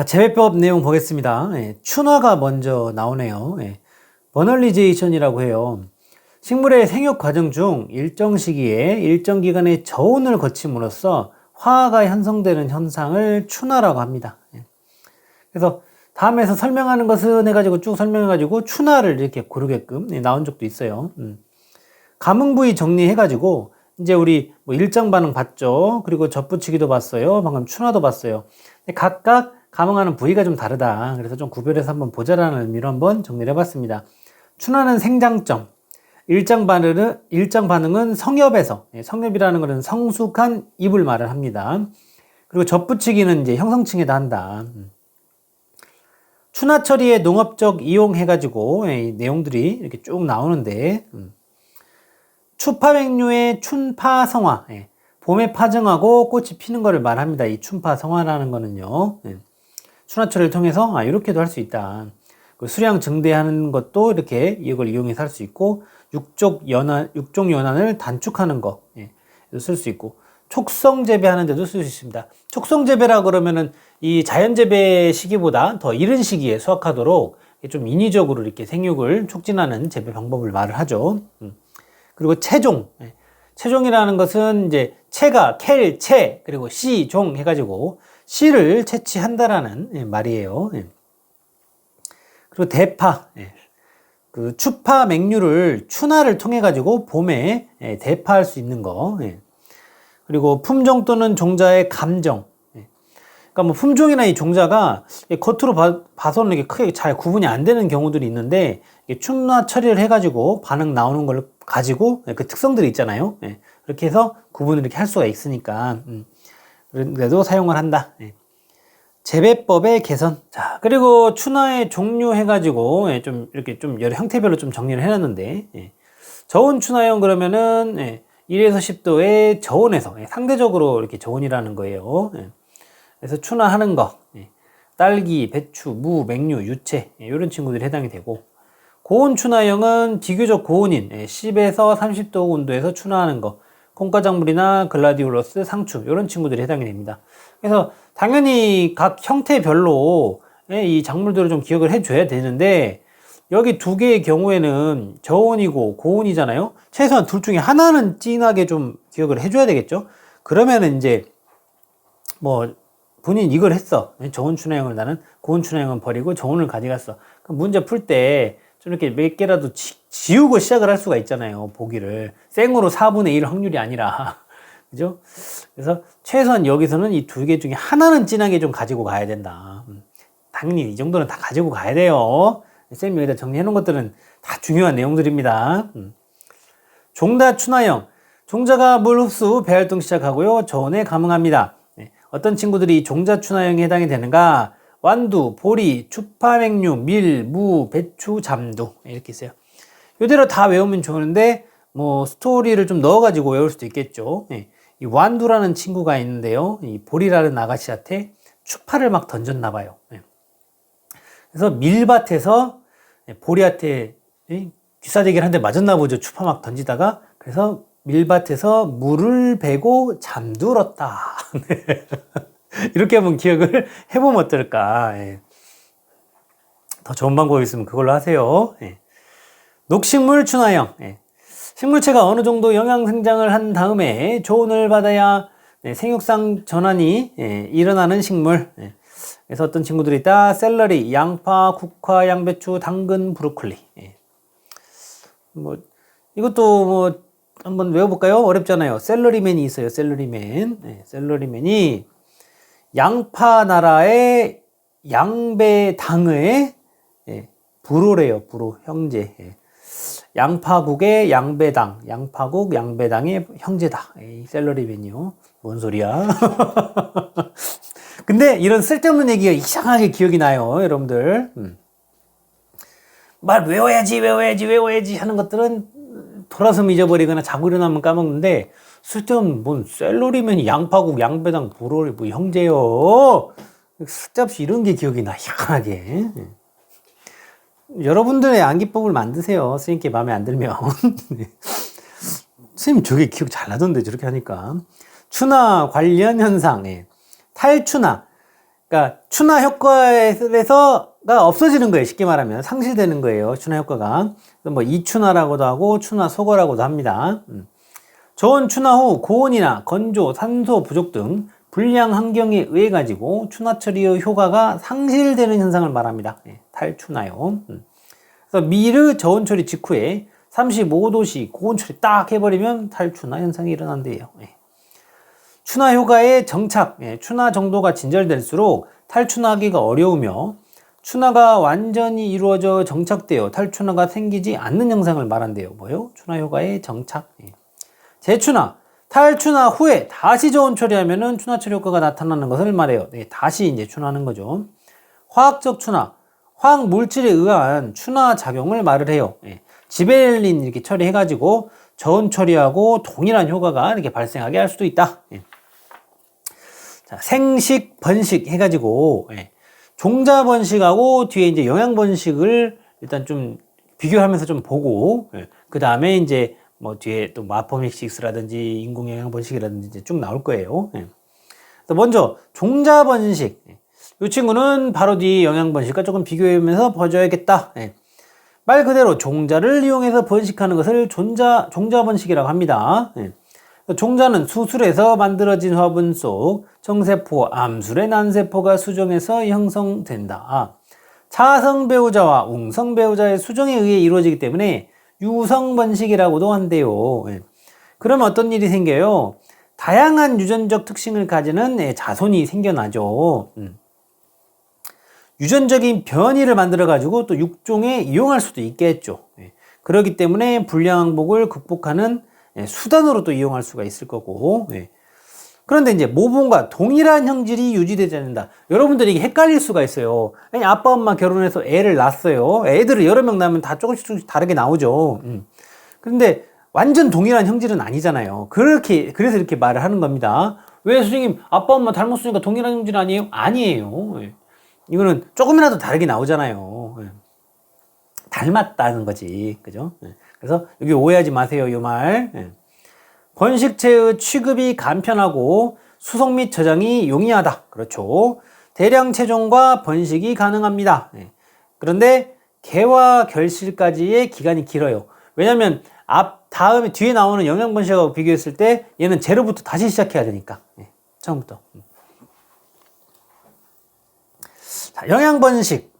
재배법 내용 보겠습니다. 춘화가 먼저 나오네요. 버널리제이션이라고 해요. 식물의 생육 과정 중 일정 시기에 일정 기간의 저온을 거침으로써 화가 형성되는 현상을 춘화라고 합니다. 그래서 다음에서 설명하는 것은 해가지고 쭉 설명해가지고 춘화를 이렇게 고르게끔 나온 적도 있어요. 감흥 부위 정리해가지고 이제 우리 뭐 일정 반응 봤죠. 그리고 젖붙이기도 봤어요. 방금 춘화도 봤어요. 각각 감흥하는 부위가 좀 다르다. 그래서 좀 구별해서 한번 보자라는 의미로 한번 정리를 해봤습니다. 춘화는 생장점, 일정 반응은 성엽에서, 성엽이라는 것은 성숙한 잎을 말을 합니다. 그리고 젖붙이기는 이제 형성층에다 한다. 춘화 처리의 농업적 이용해가지고 이 내용들이 이렇게 쭉 나오는데, 추파맥류의 춘파성화, 봄에 파정하고 꽃이 피는 것을 말합니다. 이 춘파성화라는 거는요. 춘화 처리를 통해서 이렇게도 할 수 있다. 수량 증대하는 것도 이렇게 이걸 이용해서 할 수 있고, 육종 연한을 단축하는 거 쓸 수 있고, 촉성 재배하는 데도 쓸 수 있습니다. 촉성 재배라 그러면은 이 자연 재배 시기보다 더 이른 시기에 수확하도록 좀 인위적으로 이렇게 생육을 촉진하는 재배 방법을 말을 하죠. 그리고 채종. 채종이라는 것은 이제 채가 캘, 그리고 씨종 해가지고 씨를 채취한다라는 말이에요. 그리고 대파. 그 추파 맹류를 춘화를 통해 가지고 봄에 대파할 수 있는 거. 그리고 품종 또는 종자의 감정. 그러니까 뭐 품종이나 이 종자가 겉으로 봐서는 이게 크게 잘 구분이 안 되는 경우들이 있는데, 춘화 처리를 해가지고 반응 나오는 걸 가지고 그 특성들이 있잖아요. 그렇게 해서 구분을 이렇게 할 수가 있으니까 그래도 사용을 한다. 재배법의 개선. 자, 그리고 춘화의 종류 해가지고 좀 이렇게 좀 여러 형태별로 좀 정리를 해놨는데, 저온 춘화형 그러면은 1에서 10도의 저온에서 상대적으로 이렇게 저온이라는 거예요. 그래서 춘화하는 거, 딸기, 배추, 무, 맹류, 유채 이런 친구들이 해당이 되고, 고온 춘화형은 비교적 고온인 10에서 30도 온도에서 춘화하는 거, 콩가작물이나 글라디올러스, 상추 이런 친구들이 해당이 됩니다. 그래서 당연히 각 형태별로 이 작물들을 좀 기억을 해줘야 되는데, 여기 두 개의 경우에는 저온이고 고온이잖아요. 최소한 둘 중에 하나는 진하게 좀 기억을 해줘야 되겠죠. 그러면은 이제 뭐 본인 이걸 했어. 저온 춘화형을 나는 고온 춘화형은 버리고 저온을 가져갔어. 그럼 문제 풀 때 좀 이렇게 몇 개라도 지우고 시작을 할 수가 있잖아요. 보기를 생으로 4분의 1 확률이 아니라 그죠? 그래서 최소한 여기서는 이 두 개 중에 하나는 진하게 좀 가지고 가야 된다. 당연히 이 정도는 다 가지고 가야 돼요. 쌤이 여기다 정리해 놓은 것들은 다 중요한 내용들입니다. 종자 춘화형. 종자가 물 흡수, 배활동 시작하고요. 저온에 감응합니다. 어떤 친구들이 종자 춘화형에 해당이 되는가? 완두, 보리, 추파맥류, 밀, 무, 배추, 잠두 이렇게 있어요. 이대로 다 외우면 좋은데 뭐 스토리를 좀 넣어가지고 외울 수도 있겠죠. 이 완두라는 친구가 있는데요. 이 보리라는 아가씨한테 추파를 막 던졌나 봐요. 그래서 밀밭에서 보리한테 귀싸대기를 한 대 맞았나 보죠. 추파 막 던지다가. 그래서 밀밭에서 물을 베고 잠들었다. 이렇게 한번 기억을 해보면 어떨까. 더 좋은 방법이 있으면 그걸로 하세요. 녹식물 춘화형. 식물체가 어느 정도 영양 생장을 한 다음에 조언을 받아야 생육상 전환이 일어나는 식물. 그래서 어떤 친구들이 있다. 샐러리, 양파, 국화, 양배추, 당근, 브로콜리. 뭐 이것도 뭐 한번 외워볼까요? 어렵잖아요. 샐러리맨이 있어요. 샐러리맨. 샐러리맨이 양파 나라의 양배당의 불호래요. 불호 형제. 양파국의 양배당, 양파국 양배당의 형제다. 샐러리맨이요. 뭔 소리야? 근데 이런 쓸데없는 얘기가 이상하게 기억이 나요, 여러분들. 말 외워야지 하는 것들은 돌아서면 잊어버리거나 자고 일어나면 까먹는데, 쓸데없는 뭔 샐러리맨이 양파국 양배당 불호리 뭐 형제요. 쓸데없이 이런 게 기억이 나, 희한하게. 여러분들의 암기법을 만드세요. 선생님께 마음에 안 들면. 선생님 저게 기억 잘 나던데 저렇게 하니까. 춘화 관련 현상. 탈춘화. 그러니까 춘화 효과에서가 없어지는 거예요. 쉽게 말하면 상실되는 거예요. 춘화 효과가. 뭐 이춘화라고도 하고 춘화 소거라고도 합니다. 저온 춘화 후 고온이나 건조, 산소 부족 등 불량 환경에 의해 가지고 춘화 처리의 효과가 상실되는 현상을 말합니다. 탈춘화요. 그래서 미르 저온 처리 직후에 35도씨 고온 처리 딱 해버리면 탈춘화 현상이 일어난대요. 춘화 효과의 정착, 춘화 정도가 진절될수록 탈춘화하기가 어려우며 춘화가 완전히 이루어져 정착되어 탈춘화가 생기지 않는 현상을 말한대요. 뭐요? 춘화 효과의 정착. 재춘화, 탈춘화 후에 다시 저온 처리하면은 춘화 처리 효과가 나타나는 것을 말해요. 다시 이제 춘화하는 거죠. 화학적 춘화, 화학 물질에 의한 춘화 작용을 말을 해요. 지베렐린 이렇게 처리해가지고 저온 처리하고 동일한 효과가 이렇게 발생하게 할 수도 있다. 자, 생식, 번식 해가지고 종자 번식하고 뒤에 이제 영양 번식을 일단 좀 비교하면서 좀 보고 그 다음에 이제 뭐 뒤에 또 마포믹식스라든지 인공 영양 번식이라든지 이제 쭉 나올 거예요. 그래서 먼저 종자 번식. 이 친구는 바로 뒤 영양 번식과 조금 비교하면서 봐줘야겠다. 말 그대로 종자를 이용해서 번식하는 것을 종자 번식이라고 합니다. 종자는 수술에서 만들어진 화분 속 정세포, 암술의 난세포가 수정해서 형성된다. 차성 배우자와 웅성 배우자의 수정에 의해 이루어지기 때문에 유성 번식이라고도 한대요. 그러면 어떤 일이 생겨요? 다양한 유전적 특징을 가지는 자손이 생겨나죠. 유전적인 변이를 만들어 가지고 또 육종에 이용할 수도 있겠죠. 그렇기 때문에 불량 항복을 극복하는 수단으로 또 이용할 수가 있을 거고. 그런데 이제 모본과 동일한 형질이 유지되지 않는다. 여러분들이 이게 헷갈릴 수가 있어요. 아니, 아빠 엄마 결혼해서 애를 낳았어요. 애들을 여러 명 낳으면 다 조금씩 다르게 나오죠. 그런데 완전 동일한 형질은 아니잖아요. 그래서 이렇게 말을 하는 겁니다. 왜 선생님 아빠 엄마 닮았으니까 동일한 형질 아니에요? 아니에요. 이거는 조금이라도 다르게 나오잖아요. 닮았다는 거지. 그죠? 그래서 여기 오해하지 마세요. 이 말. 번식체의 취급이 간편하고 수속 및 저장이 용이하다. 그렇죠. 대량 체종과 번식이 가능합니다. 그런데 개화 결실까지의 기간이 길어요. 왜냐면 다음에 뒤에 나오는 영양 번식하고 비교했을 때 얘는 제로부터 다시 시작해야 되니까. 처음부터. 자, 영양 번식.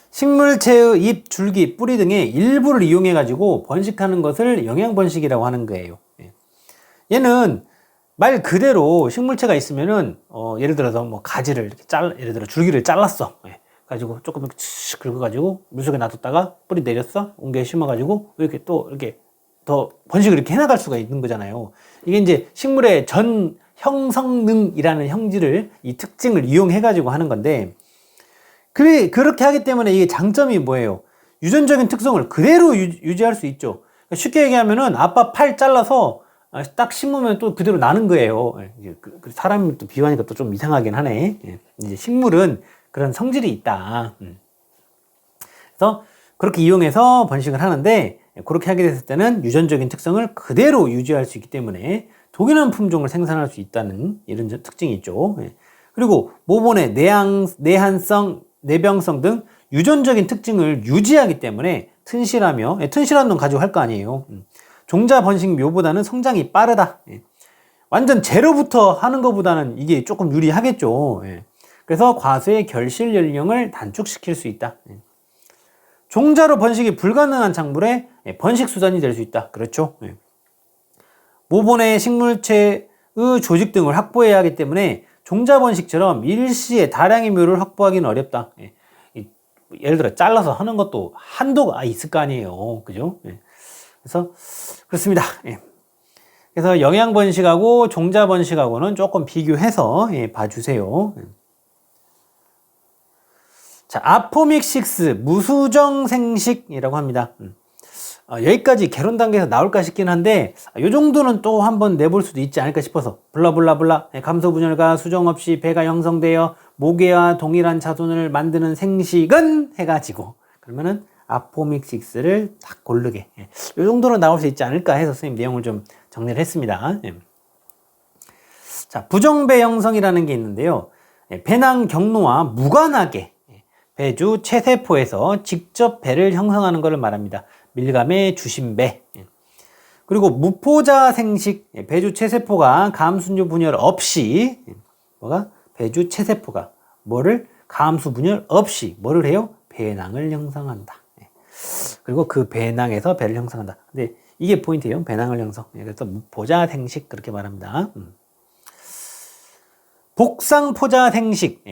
식물체의 잎, 줄기, 뿌리 등의 일부를 이용해 가지고 번식하는 것을 영양 번식이라고 하는 거예요. 얘는 말 그대로 식물체가 있으면은 예를 들어서 뭐 가지를 이렇게 예를 들어 줄기를 잘랐어. 가지고 조금 이렇게 긁어 가지고 물속에 놔뒀다가 뿌리 내렸어. 옮겨 심어 가지고 이렇게 또 이렇게 더 번식을 이렇게 해나갈 수가 있는 거잖아요. 이게 이제 식물의 전 형성능이라는 형질을 이 특징을 이용해 가지고 하는 건데. 그렇게 하기 때문에 이게 장점이 뭐예요? 유전적인 특성을 그대로 유지할 수 있죠. 쉽게 얘기하면은 아빠 팔 잘라서 딱 심으면 또 그대로 나는 거예요. 사람이 또 비유하니까 또 좀 이상하긴 하네. 이제 식물은 그런 성질이 있다. 그래서 그렇게 이용해서 번식을 하는데 그렇게 하게 됐을 때는 유전적인 특성을 그대로 유지할 수 있기 때문에 독일한 품종을 생산할 수 있다는 이런 특징이 있죠. 그리고 모본의 내한성, 내병성 등 유전적인 특징을 유지하기 때문에 튼실한 놈 가지고 할 거 아니에요. 종자 번식 묘보다는 성장이 빠르다. 완전 제로부터 하는 것보다는 이게 조금 유리하겠죠. 그래서 과수의 결실 연령을 단축시킬 수 있다. 종자로 번식이 불가능한 작물의 번식 수단이 될 수 있다. 그렇죠. 모본의 식물체의 조직 등을 확보해야 하기 때문에 종자 번식처럼 일시에 다량의 묘를 확보하기는 어렵다. 예를 들어 잘라서 하는 것도 한도가 있을 거 아니에요. 그죠? 그래서 그렇습니다. 그래서 영양 번식하고 종자 번식하고는 조금 비교해서 봐주세요. 자, 아포믹식스 무수정 생식이라고 합니다. 여기까지 개론 단계에서 나올까 싶긴 한데 이 정도는 또 한번 내볼 수도 있지 않을까 싶어서 블라블라블라 감소 분열과 수정 없이 배가 형성되어 모계와 동일한 자손을 만드는 생식은 해가지고 그러면은 아포믹식스를 딱 고르게 이 정도는 나올 수 있지 않을까 해서 선생님 내용을 좀 정리를 했습니다. 자, 부정배 형성이라는 게 있는데요. 배낭 경로와 무관하게 배주 체세포에서 직접 배를 형성하는 것을 말합니다. 밀감의 주심배. 그리고 무포자 생식, 배주 체세포가 감순주 분열 없이 배주 체세포가 감수 분열 없이 뭐를 해요? 배낭을 형성한다. 그리고 그 배낭에서 배를 형성한다. 근데 이게 포인트예요. 배낭을 형성. 그래서 무포자 생식 그렇게 말합니다. 복상포자 생식.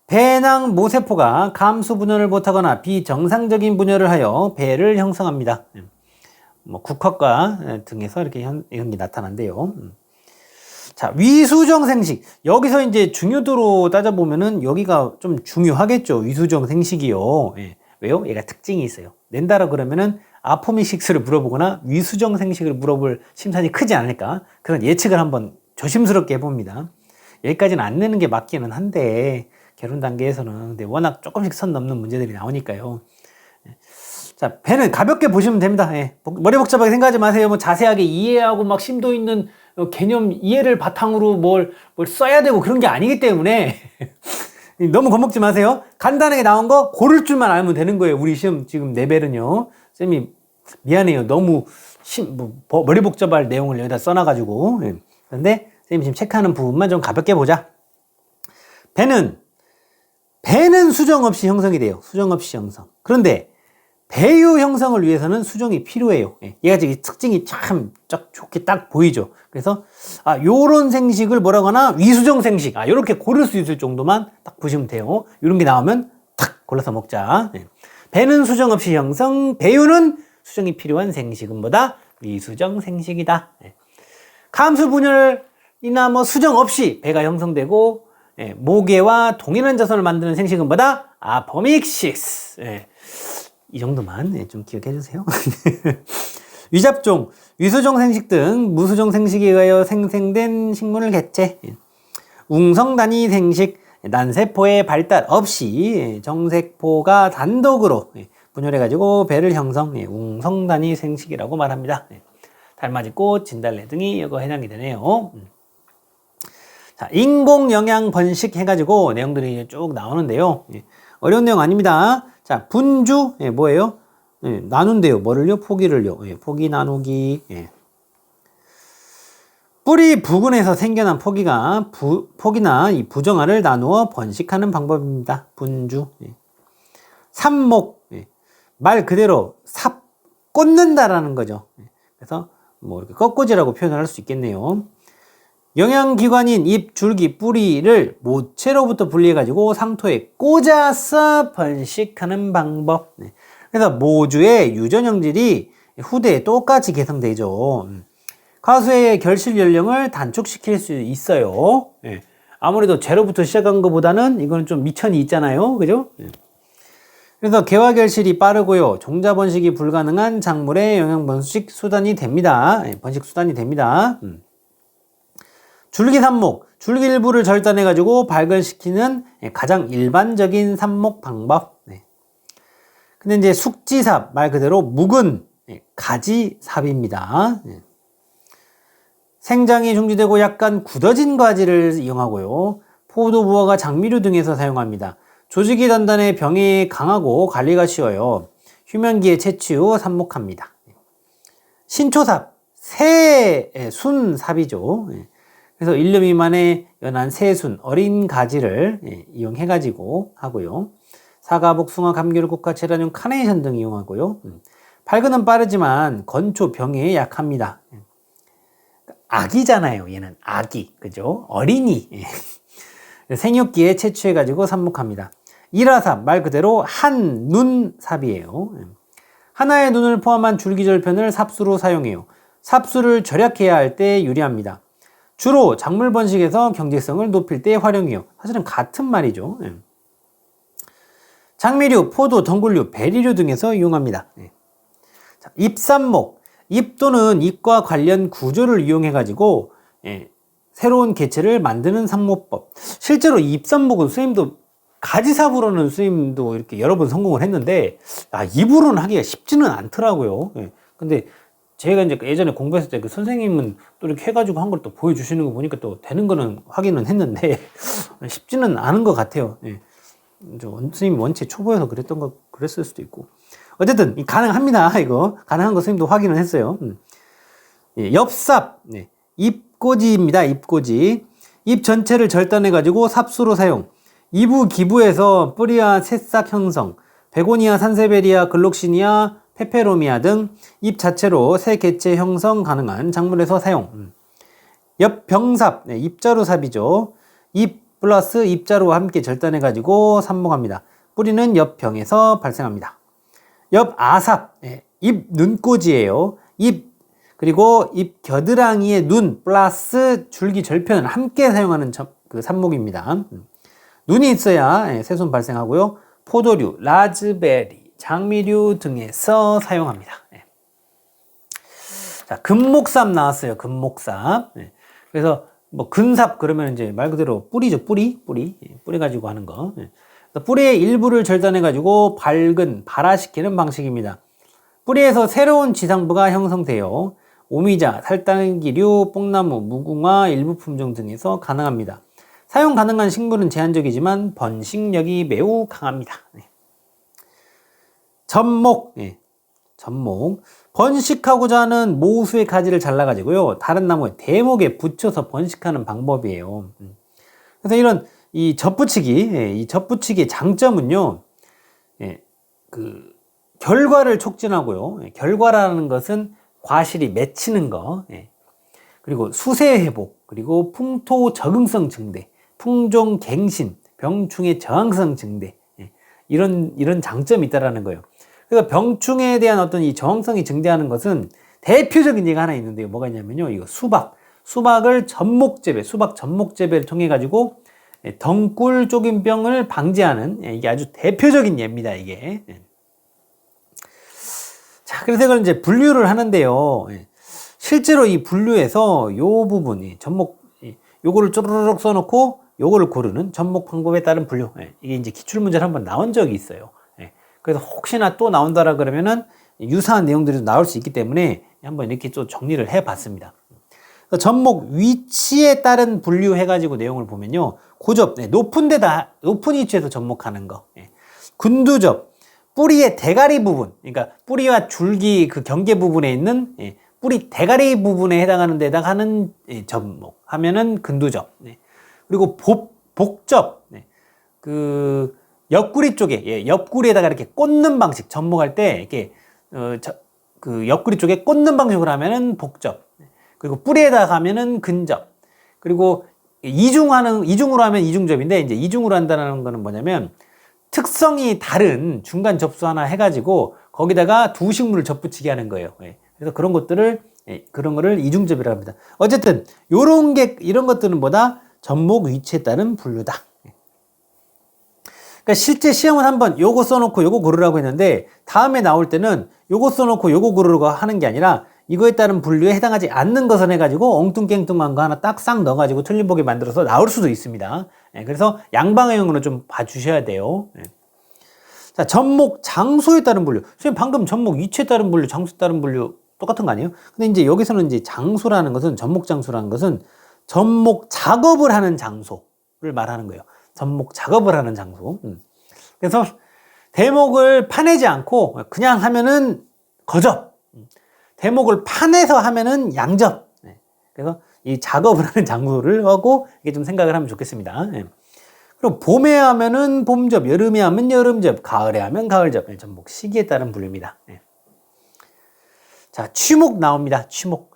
배낭 모세포가 감수 분열을 못하거나 비정상적인 분열을 하여 배를 형성합니다. 국화과 등에서 이렇게 이런 게 나타난대요. 자, 위수정 생식. 여기서 이제 중요도로 따져보면은 여기가 좀 중요하겠죠. 위수정 생식이요. 왜요? 얘가 특징이 있어요. 낸다라 그러면은 아포미식스를 물어보거나 위수정 생식을 물어볼 심산이 크지 않을까? 그런 예측을 한번 조심스럽게 해봅니다. 여기까지는 안 내는 게 맞기는 한데, 결혼 단계에서는. 근데 워낙 조금씩 선 넘는 문제들이 나오니까요. 자, 배는 가볍게 보시면 됩니다. 머리 복잡하게 생각하지 마세요. 뭐 자세하게 이해하고 막 심도 있는 개념 이해를 바탕으로 뭘 써야 되고 그런 게 아니기 때문에 너무 겁먹지 마세요. 간단하게 나온 거 고를 줄만 알면 되는 거예요. 우리 시험 지금 레벨은요. 쌤이 미안해요. 너무 머리 복잡할 내용을 여기다 써놔가지고. 그런데 쌤이 지금 체크하는 부분만 좀 가볍게 보자. 배는 수정 없이 형성이 돼요. 수정 없이 형성. 그런데 배유 형성을 위해서는 수정이 필요해요. 얘가 지금 특징이 참 좋게 딱 보이죠. 그래서 요런 생식을 뭐라고 하나 위수정 생식. 요렇게 고를 수 있을 정도만 딱 보시면 돼요. 요런 게 나오면 탁 골라서 먹자. 배는 수정 없이 형성, 배유는 수정이 필요한 생식은 뭐다? 위수정 생식이다. 감수 분열이나 뭐 수정 없이 배가 형성되고 모계와 동일한 자선을 만드는 생식은 뭐다? 아포믹식스. 이 정도만 좀 기억해 주세요. 위잡종, 위수종 생식 등 무수종 생식에 의하여 생생된 식물을 개체. 웅성단위 생식, 난세포의 발달 없이 정세포가 단독으로 분열해가지고 배를 형성, 웅성단위 생식이라고 말합니다. 달맞이꽃, 진달래 등이 이거 해당이 되네요. 자, 인공영양 번식 해가지고 내용들이 쭉 나오는데요. 어려운 내용 아닙니다. 자, 분주, 뭐예요? 나눈대요. 뭐를요? 포기를요. 포기 나누기. 뿌리 부근에서 생겨난 포기나 이 부정알을 나누어 번식하는 방법입니다. 분주. 삽목. 말 그대로 꽂는다라는 거죠. 그래서 뭐 이렇게 꺾꽂이라고 표현을 할 수 있겠네요. 영양기관인 잎, 줄기, 뿌리를 모체로부터 분리해가지고 상토에 꽂아서 번식하는 방법. 그래서 모주의 유전형질이 후대에 똑같이 개성되죠. 과수의 결실 연령을 단축시킬 수 있어요. 아무래도 제로부터 시작한 것보다는 이거는 좀 미천이 있잖아요. 그죠? 그래서 개화 결실이 빠르고요. 종자 번식이 불가능한 작물의 영양 번식 수단이 됩니다. 번식 수단이 됩니다. 줄기삽목, 줄기 일부를 절단해가지고 발근시키는 가장 일반적인 삽목 방법. 근데 이제 숙지삽, 말 그대로 묵은 가지삽입니다. 생장이 중지되고 약간 굳어진 가지를 이용하고요. 포도, 무화과, 장미류 등에서 사용합니다. 조직이 단단해 병에 강하고 관리가 쉬워요. 휴면기에 채취 후 삽목합니다. 신초삽, 새순삽이죠. 그래서 1년 미만의 연한 새순, 어린 가지를 이용해가지고 하고요. 사과, 복숭아, 감귤, 국화, 제라늄, 카네이션 등 이용하고요. 발근은 빠르지만 건초, 병에 약합니다. 아기잖아요. 얘는 아기, 그죠? 어린이. 생육기에 채취해가지고 삽목합니다. 일화삽, 말 그대로 한눈삽이에요. 하나의 눈을 포함한 줄기절편을 삽수로 사용해요. 삽수를 절약해야 할 때 유리합니다. 주로 작물 번식에서 경제성을 높일 때 활용해요. 사실은 같은 말이죠. 장미류, 포도, 덩굴류, 베리류 등에서 이용합니다. 자, 잎삽목, 잎 또는 잎과 관련 구조를 이용해가지고 새로운 개체를 만드는 삽목법. 실제로 잎삽목은 선생님도 가지삽으로는 선생님도 이렇게 여러 번 성공을 했는데 잎으로는 하기가 쉽지는 않더라고요. 근데 제가 이제 예전에 공부했을 때 그 선생님은 또 이렇게 해가지고 한 걸 또 보여주시는 거 보니까 또 되는 거는 확인은 했는데 쉽지는 않은 것 같아요. 예. 선생님이 원체 초보여서 그랬을 수도 있고. 어쨌든 가능합니다. 이거 가능한 거 선생님도 확인을 했어요. 예, 엽삽, 네. 잎꽂이입니다. 잎꽂이. 잎 전체를 절단해 가지고 삽수로 사용. 이부 기부에서 뿌리와 새싹 형성, 베고니아, 산세베리아, 글록시니아, 페페로미아 등 잎 자체로 새 개체 형성 가능한 작물에서 사용. 엽병삽, 네, 입자루 삽이죠. 잎 플러스 입자루와 함께 절단해 가지고 삽목합니다. 뿌리는 엽병에서 발생합니다. 엽아삽, 네, 잎 눈꽂이에요. 잎 그리고 잎 겨드랑이의 눈 플러스 줄기 절편을 함께 사용하는 그 삽목입니다. 눈이 있어야 새순 발생하고요. 포도류, 라즈베리, 장미류 등에서 사용합니다. 자, 금목삽 나왔어요. 금목삽. 그래서 뭐 근삽 그러면 이제 말 그대로 뿌리죠. 뿌리 가지고 하는 거. 뿌리의 일부를 절단해 가지고 발화시키는 방식입니다. 뿌리에서 새로운 지상부가 형성돼요. 오미자, 살딸기류, 뽕나무, 무궁화, 일부 품종 등에서 가능합니다. 사용 가능한 식물은 제한적이지만 번식력이 매우 강합니다. 접목, 접목. 번식하고자 하는 모수의 가지를 잘라가지고요, 다른 나무의 대목에 붙여서 번식하는 방법이에요. 그래서 이런 이 접붙이기의 장점은요, 그 결과를 촉진하고요. 결과라는 것은 과실이 맺히는 거, 그리고 수세 회복, 그리고 풍토 적응성 증대, 품종 갱신, 병충해 저항성 증대, 이런 장점이 있다라는 거예요. 그래서 병충해에 대한 어떤 이 저항성이 증대하는 것은 대표적인 예가 하나 있는데요. 뭐가 있냐면요, 이거 수박을 수박 전목 재배를 통해 가지고 덩굴 쪼김병을 방지하는, 이게 아주 대표적인 예입니다. 이게. 자, 그래서 이걸 이제 분류를 하는데요. 실제로 이 분류에서 요 부분, 요거를 쪼르륵 써놓고 요거를 고르는 접목 방법에 따른 분류. 이게 이제 기출문제로 한번 나온 적이 있어요. 그래서 혹시나 또 나온다라 그러면은 유사한 내용들이 나올 수 있기 때문에 한번 이렇게 또 정리를 해 봤습니다. 접목 위치에 따른 분류 해가지고 내용을 보면요. 고접, 높은 위치에서 접목하는 거. 군두접, 뿌리의 대가리 부분, 그러니까 뿌리와 줄기 그 경계 부분에 있는 뿌리 대가리 부분에 해당하는 데다가 하는 접목 하면은 근두접. 그리고 복접, 그 옆구리 쪽에, 옆구리에다가 이렇게 꽂는 방식, 접목할 때 이렇게 그 옆구리 쪽에 꽂는 방식으로 하면은 복접. 그리고 뿌리에다가 하면은 근접. 그리고 이중으로 하면 이중접인데, 이제 이중으로 한다는 거는 뭐냐면 특성이 다른 중간 접수 하나 해가지고 거기다가 두 식물을 접붙이게 하는 거예요. 그래서 그런 거를 이중접이라고 합니다. 어쨌든 이런 것들은 뭐다? 접목 위치에 따른 분류다. 그러니까 실제 시험은 한번 요거 써놓고 요거 고르라고 했는데, 다음에 나올 때는 요거 써놓고 요거 고르라고 하는 게 아니라 이거에 따른 분류에 해당하지 않는 것을 해가지고 엉뚱깽뚱한 거 하나 딱 싹 넣어가지고 틀림보기 만들어서 나올 수도 있습니다. 그래서 양방향으로 좀 봐주셔야 돼요. 자, 접목 장소에 따른 분류. 선생님 방금 접목 위치에 따른 분류, 장소에 따른 분류 똑같은 거 아니에요? 근데 이제 여기서는 이제 장소라는 것은, 접목 장소라는 것은 접목 작업을 하는 장소를 말하는 거예요. 접목 작업을 하는 장소. 그래서 대목을 파내지 않고 그냥 하면은 거접. 대목을 파내서 하면은 양접. 그래서 이 작업을 하는 장소를 하고 이게 좀 생각을 하면 좋겠습니다. 그리고 봄에 하면은 봄접, 여름에 하면 여름접, 가을에 하면 가을접. 접목 시기에 따른 분류입니다. 자, 취목 나옵니다. 취목.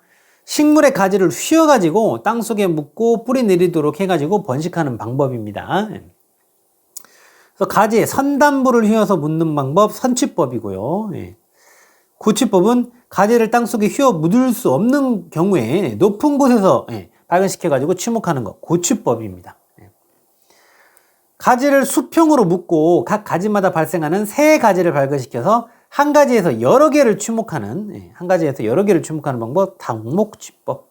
식물의 가지를 휘어가지고 땅속에 묻고 뿌리 내리도록 해가지고 번식하는 방법입니다. 그래서 가지에 선단부를 휘어서 묻는 방법, 선취법이고요. 고취법은 가지를 땅속에 휘어 묻을 수 없는 경우에 높은 곳에서 발근시켜가지고 취목하는 것, 고취법입니다. 가지를 수평으로 묶고 각 가지마다 발생하는 새 가지를 발근시켜서 한 가지에서 여러 개를 취목하는 방법, 당목취법.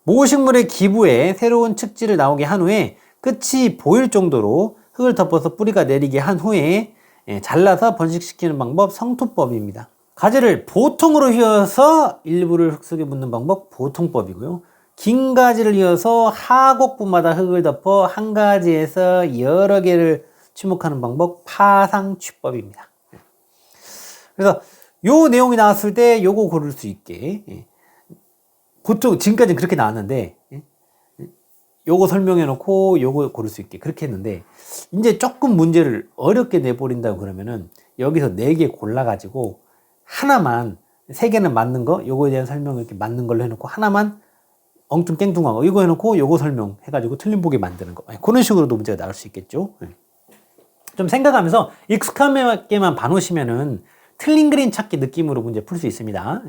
모식물의 기부에 새로운 측지를 나오게 한 후에 끝이 보일 정도로 흙을 덮어서 뿌리가 내리게 한 후에 잘라서 번식시키는 방법, 성토법입니다. 가지를 보통으로 휘어서 일부를 흙 속에 묻는 방법 보통법이고요. 긴 가지를 휘어서 하곡부마다 흙을 덮어 한 가지에서 여러 개를 취목하는 방법 파상취법입니다. 그래서 요 내용이 나왔을 때 요거 고를 수 있게, 보통 지금까지는 그렇게 나왔는데 요거 설명해 놓고 요거 고를 수 있게 그렇게 했는데, 이제 조금 문제를 어렵게 내버린다고 그러면은 여기서 4개 골라가지고 하나만, 3개는 맞는 거, 요거에 대한 설명을 이렇게 맞는 걸로 해놓고 하나만 엉뚱깽뚱한 거 이거 해놓고 요거 설명해가지고 틀린 보기 만드는 거, 그런 식으로도 문제가 나올 수 있겠죠. 좀 생각하면서 익숙하게만 봐놓으시면은 틀린 그림 찾기 느낌으로 문제 풀 수 있습니다.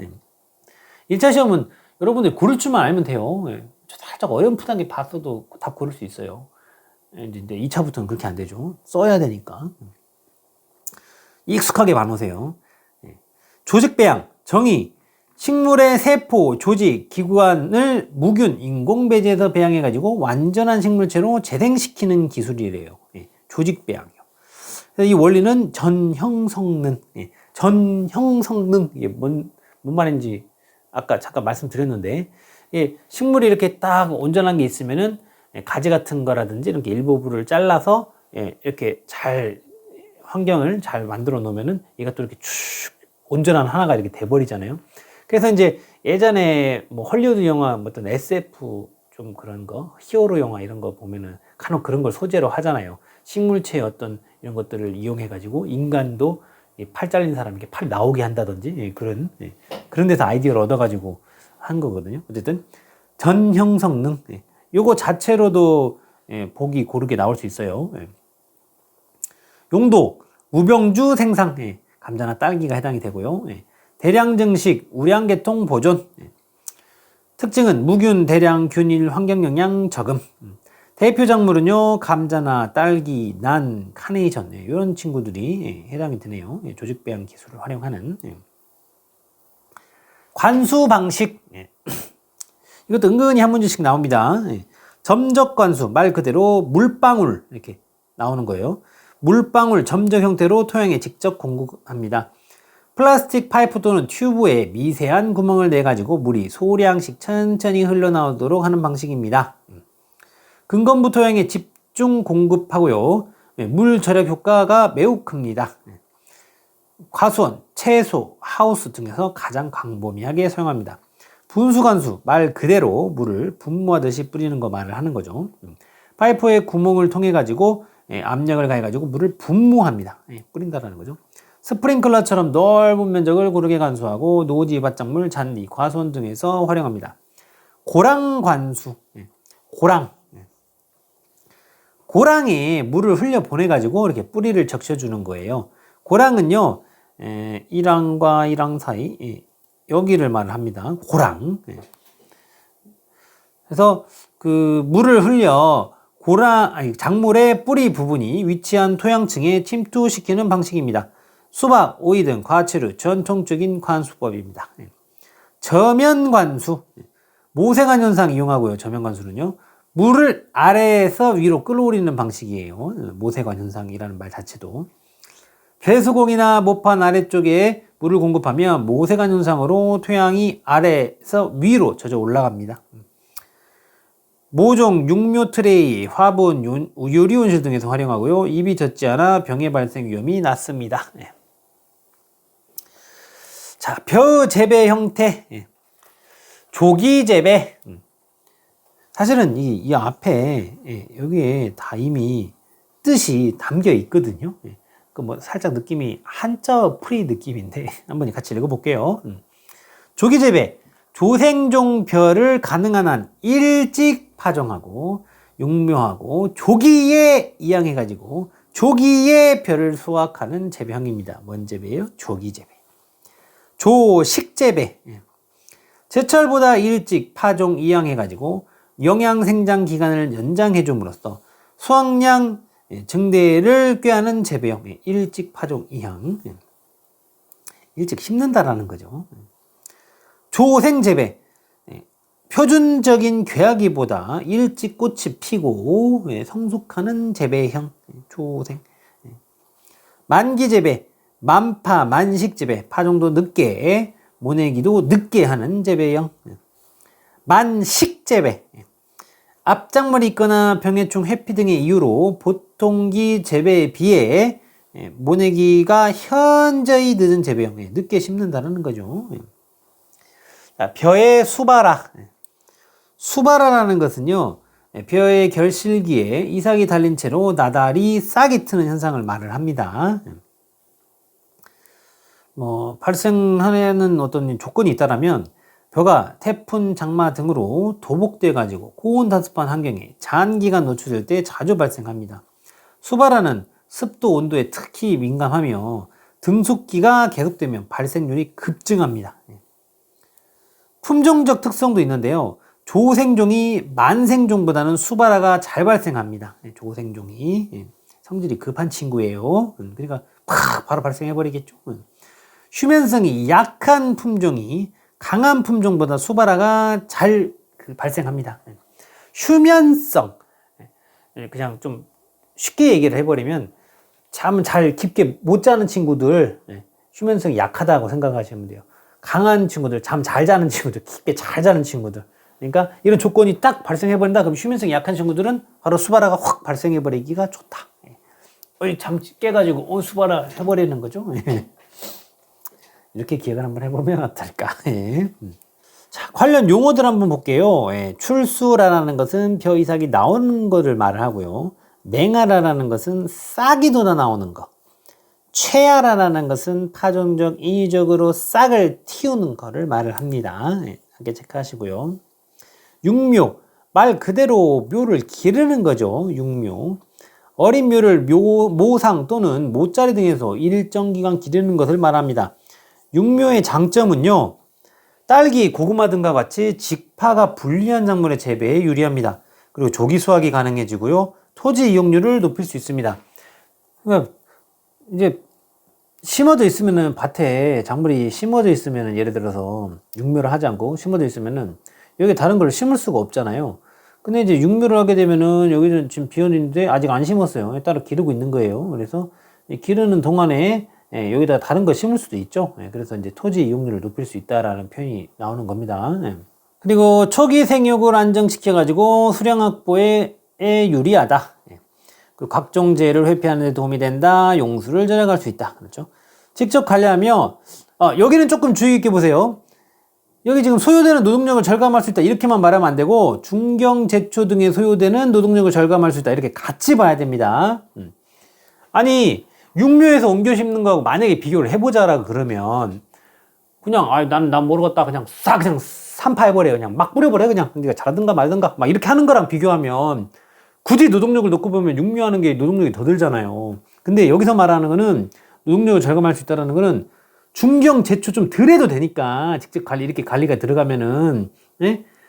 1차 시험은 여러분들 고를 줄만 알면 돼요. 살짝 어렴풋한 게 봤어도 답 고를 수 있어요. 이제 2차부터는 그렇게 안 되죠. 써야 되니까. 익숙하게 봐놓으세요. 조직배양, 정의, 식물의 세포, 조직, 기관을 무균, 인공배제해서 배양해가지고 완전한 식물체로 재생시키는 기술이래요. 조직배양이요. 그래서 이 원리는 전형성능. 전형성능, 이게 뭔 말인지 아까 잠깐 말씀드렸는데, 식물이 이렇게 딱 온전한 게 있으면은 가지 같은 거라든지 이렇게 일부분을 잘라서 이렇게 잘 환경을 잘 만들어 놓으면은 얘가 또 이렇게 쭉 온전한 하나가 이렇게 돼 버리잖아요. 그래서 이제 예전에 뭐 헐리우드 영화, 뭐 어떤 SF 좀 그런 거, 히어로 영화 이런 거 보면은 간혹 그런 걸 소재로 하잖아요. 식물체의 어떤 이런 것들을 이용해 가지고 인간도 팔 잘린 사람 이렇게 팔 나오게 한다든지 그런 데서 아이디어를 얻어 가지고 한 거거든요. 어쨌든 전형 성능, 요거 자체로도 보기 고르게 나올 수 있어요. 용도, 무병주 생상, 감자나 딸기가 해당이 되고요. 대량 증식, 우량 계통 보존. 특징은 무균, 대량, 균일, 환경 영향 저금. 대표 작물은요, 감자나 딸기, 난, 카네이션, 이런 친구들이 해당이 되네요. 조직 배양 기술을 활용하는. 관수 방식. 이것도 은근히 한 문제씩 나옵니다. 점적 관수, 말 그대로 물방울 이렇게 나오는 거예요. 물방울 점적 형태로 토양에 직접 공급합니다. 플라스틱 파이프 또는 튜브에 미세한 구멍을 내가지고 물이 소량씩 천천히 흘러나오도록 하는 방식입니다. 근검부 토양에 집중 공급하고요. 물 절약 효과가 매우 큽니다. 과수원, 채소, 하우스 등에서 가장 광범위하게 사용합니다. 분수관수, 말 그대로 물을 분무하듯이 뿌리는 거 말을 하는 거죠. 파이프의 구멍을 통해 가지고 압력을 가해 가지고 물을 분무합니다. 뿌린다라는 거죠. 스프링클러처럼 넓은 면적을 고르게 관수하고 노지, 밭작물, 잔디, 과수원 등에서 활용합니다. 고랑관수, 고랑에 물을 흘려 보내 가지고 이렇게 뿌리를 적셔주는 거예요. 고랑은요, 1항과 1항 사이 여기를 말합니다. 고랑. 그래서 그 물을 흘려 작물의 뿌리 부분이 위치한 토양층에 침투시키는 방식입니다. 수박, 오이 등 과채류 전통적인 관수법입니다. 저면관수, 모세관 현상 이용하고요. 저면관수는요, 물을 아래에서 위로 끌어올리는 방식이에요. 모세관 현상이라는 말 자체도. 배수공이나 모판 아래쪽에 물을 공급하면 모세관 현상으로 토양이 아래에서 위로 젖어 올라갑니다. 모종, 육묘 트레이, 화분, 유리온실 등에서 활용하고요. 잎이 젖지 않아 병의 발생 위험이 낮습니다. 자, 벼 재배 형태. 조기 재배. 사실은 이 앞에 여기에 다 이미 뜻이 담겨 있거든요. 그 뭐 살짝 느낌이 한자 풀이 느낌인데 한번 같이 읽어볼게요. 조기 재배, 조생종 벼를 가능한 한 일찍 파종하고 육묘하고 조기에 이양해가지고 조기에 벼를 수확하는 재배형입니다. 뭔 재배예요? 조기 재배. 조식 재배, 제철보다 일찍 파종 이양해가지고 영양 생장 기간을 연장해 줌으로써 수확량 증대를 꾀하는 재배형. 일찍 파종 이양, 일찍 심는다라는 거죠. 조생 재배, 표준적인 궤하기보다 일찍 꽃이 피고 성숙하는 재배형. 조생. 만기 재배, 만파, 만식재배, 파종도 늦게, 모내기도 늦게 하는 재배형. 만식재배, 앞작물이 있거나 병해충, 회피 등의 이유로 보통기 재배에 비해 모내기가 현저히 늦은 재배형, 늦게 심는다는 거죠. 자, 벼의 수바라. 수바라라는 것은요, 벼의 결실기에 이삭이 달린 채로 나달이 싹이 트는 현상을 말을 합니다. 발생하는 어떤 조건이 있다라면 벼가 태풍, 장마 등으로 도복돼 가지고 고온다습한 환경에 장기간 노출될 때 자주 발생합니다. 수바라는 습도, 온도에 특히 민감하며 등숙기가 계속되면 발생률이 급증합니다. 품종적 특성도 있는데요. 조생종이 만생종보다는 수바라가 잘 발생합니다. 조생종이 성질이 급한 친구예요. 그러니까 바로 발생해버리겠죠. 휴면성이 약한 품종이 강한 품종보다 수바라가 잘 발생합니다. 휴면성, 그냥 좀 쉽게 얘기를 해버리면 잠을 잘 깊게 못 자는 친구들, 휴면성이 약하다고 생각하시면 돼요. 강한 친구들, 잠 잘 자는 친구들, 깊게 잘 자는 친구들. 그러니까 이런 조건이 딱 발생해버린다. 그럼 휴면성이 약한 친구들은 바로 수바라가 확 발생해버리기가 좋다. 잠 깨가지고 수바라 해버리는 거죠. 이렇게 기억을 한번 해보면 어떨까. 자, 관련 용어들 한번 볼게요. 출수라는 것은 벼 이삭이 나오는 것을 말을 하고요. 맹아라는 것은 싹이 돋아 나오는 것. 최아라는 것은 파종적, 인위적으로 싹을 틔우는 것을 말을 합니다. 함께 체크하시고요. 육묘, 말 그대로 묘를 기르는 거죠. 육묘. 어린 묘를 모상 또는 모짜리 등에서 일정 기간 기르는 것을 말합니다. 육묘의 장점은요, 딸기, 고구마 등과 같이 직파가 불리한 작물의 재배에 유리합니다. 그리고 조기 수확이 가능해지고요, 토지 이용률을 높일 수 있습니다. 그러니까 이제 심어져 있으면은, 밭에 작물이 심어져 있으면은, 예를 들어서 육묘를 하지 않고 심어져 있으면은 여기 다른 걸 심을 수가 없잖아요. 근데 이제 육묘를 하게 되면은 여기는 지금 비어있는데 아직 안 심었어요. 따로 기르고 있는 거예요. 그래서 기르는 동안에 여기다 다른 거 심을 수도 있죠. 그래서 이제 토지 이용률을 높일 수 있다라는 표현이 나오는 겁니다. 그리고 초기 생육을 안정시켜 가지고 수량 확보에 유리하다. 그리고 각종 재해를 회피하는 데 도움이 된다. 용수를 절약할 수 있다. 그렇죠? 직접 관리하며 여기는 조금 주의 있게 보세요. 여기 지금 소요되는 노동력을 절감할 수 있다. 이렇게만 말하면 안 되고 중경, 제초 등에 소요되는 노동력을 절감할 수 있다. 이렇게 같이 봐야 됩니다. 아니 육묘에서 옮겨 심는 거하고 만약에 비교를 해보자라 그러면 그냥 난 모르겠다 그냥 싹 그냥 산파해버려. 그냥 막 뿌려버려. 그냥 네가 잘하든가 말든가 막 이렇게 하는 거랑 비교하면 굳이 노동력을 놓고 보면 육묘하는 게 노동력이 더 들잖아요. 근데 여기서 말하는 거는 노동력을 절감할 수 있다는 거는 중경, 제초 좀 덜 해도 되니까 직접 이렇게 관리가 들어가면은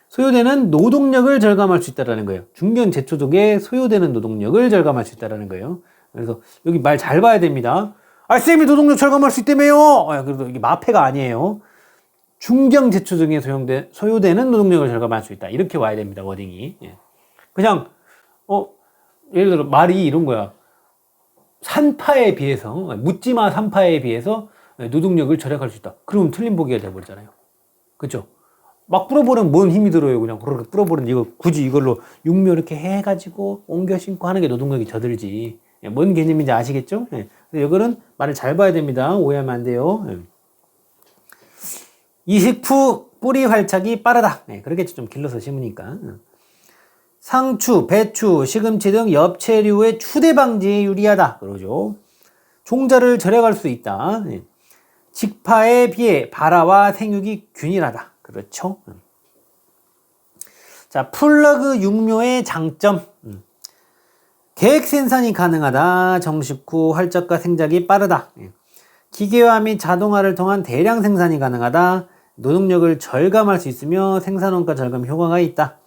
소요되는 노동력을 절감할 수 있다는 거예요. 중경, 제초 쪽에 소요되는 노동력을 절감할 수 있다는 거예요. 그래서 여기 말 잘 봐야 됩니다. 쌤이 노동력 절감할 수 있다며요. 그래도 이게 마패가 아니에요. 중경, 제초 등에 소요되는 노동력을 절감할 수 있다. 이렇게 와야 됩니다. 워딩이. 그냥 예를 들어 말이 이런 거야. 산파에 비해서, 묻지마 산파에 비해서 노동력을 절약할 수 있다. 그럼 틀린 보기가 돼버리잖아요. 그쵸? 막 뿌려버리면 뭔 힘이 들어요. 그냥 그렇게 뿌려버리는 이거 굳이 이걸로 육묘 이렇게 해가지고 옮겨 심고 하는 게 노동력이 더 들지. 뭔 개념인지 아시겠죠? 이거는 말을 잘 봐야 됩니다. 오해하면 안 돼요. 이식 후 뿌리 활착이 빠르다. 그렇겠죠. 좀 길러서 심으니까. 상추, 배추, 시금치 등 엽채류의 추대 방지에 유리하다. 그러죠. 종자를 절약할 수 있다. 직파에 비해 발화와 생육이 균일하다. 그렇죠. 자, 플러그 육묘의 장점. 계획 생산이 가능하다. 정식 후 활착과 생장이 빠르다. 기계화 및 자동화를 통한 대량 생산이 가능하다. 노동력을 절감할 수 있으며 생산원가 절감 효과가 있다.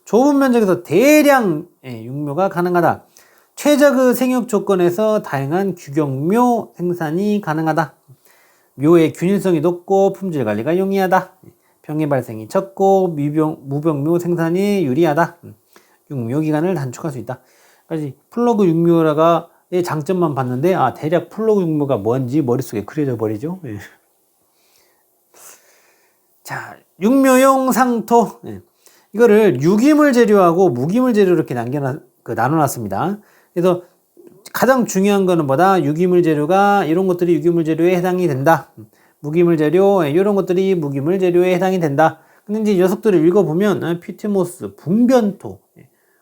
좁은 면적에서 대량 육묘가 가능하다. 최적의 생육 조건에서 다양한 규격묘 생산이 가능하다. 묘의 균일성이 높고 품질 관리가 용이하다. 병의 발생이 적고 무병묘 생산이 유리하다. 육묘 기간을 단축할 수 있다. 까지 플러그 육묘라가 장점만 봤는데 대략 플로그 육묘가 뭔지 머릿속에 그려져 버리죠. 예. 자, 육묘용 상토. 예. 이거를 유기물 재료하고 무기물 재료 이렇게 나눠놨습니다. 그래서 가장 중요한 거는 유기물 재료가 이런 것들이 유기물 재료에 해당이 된다. 무기물 재료 이런 것들이 무기물 재료에 해당이 된다. 근데 이제 이 녀석들을 읽어보면 피트모스, 붕변토,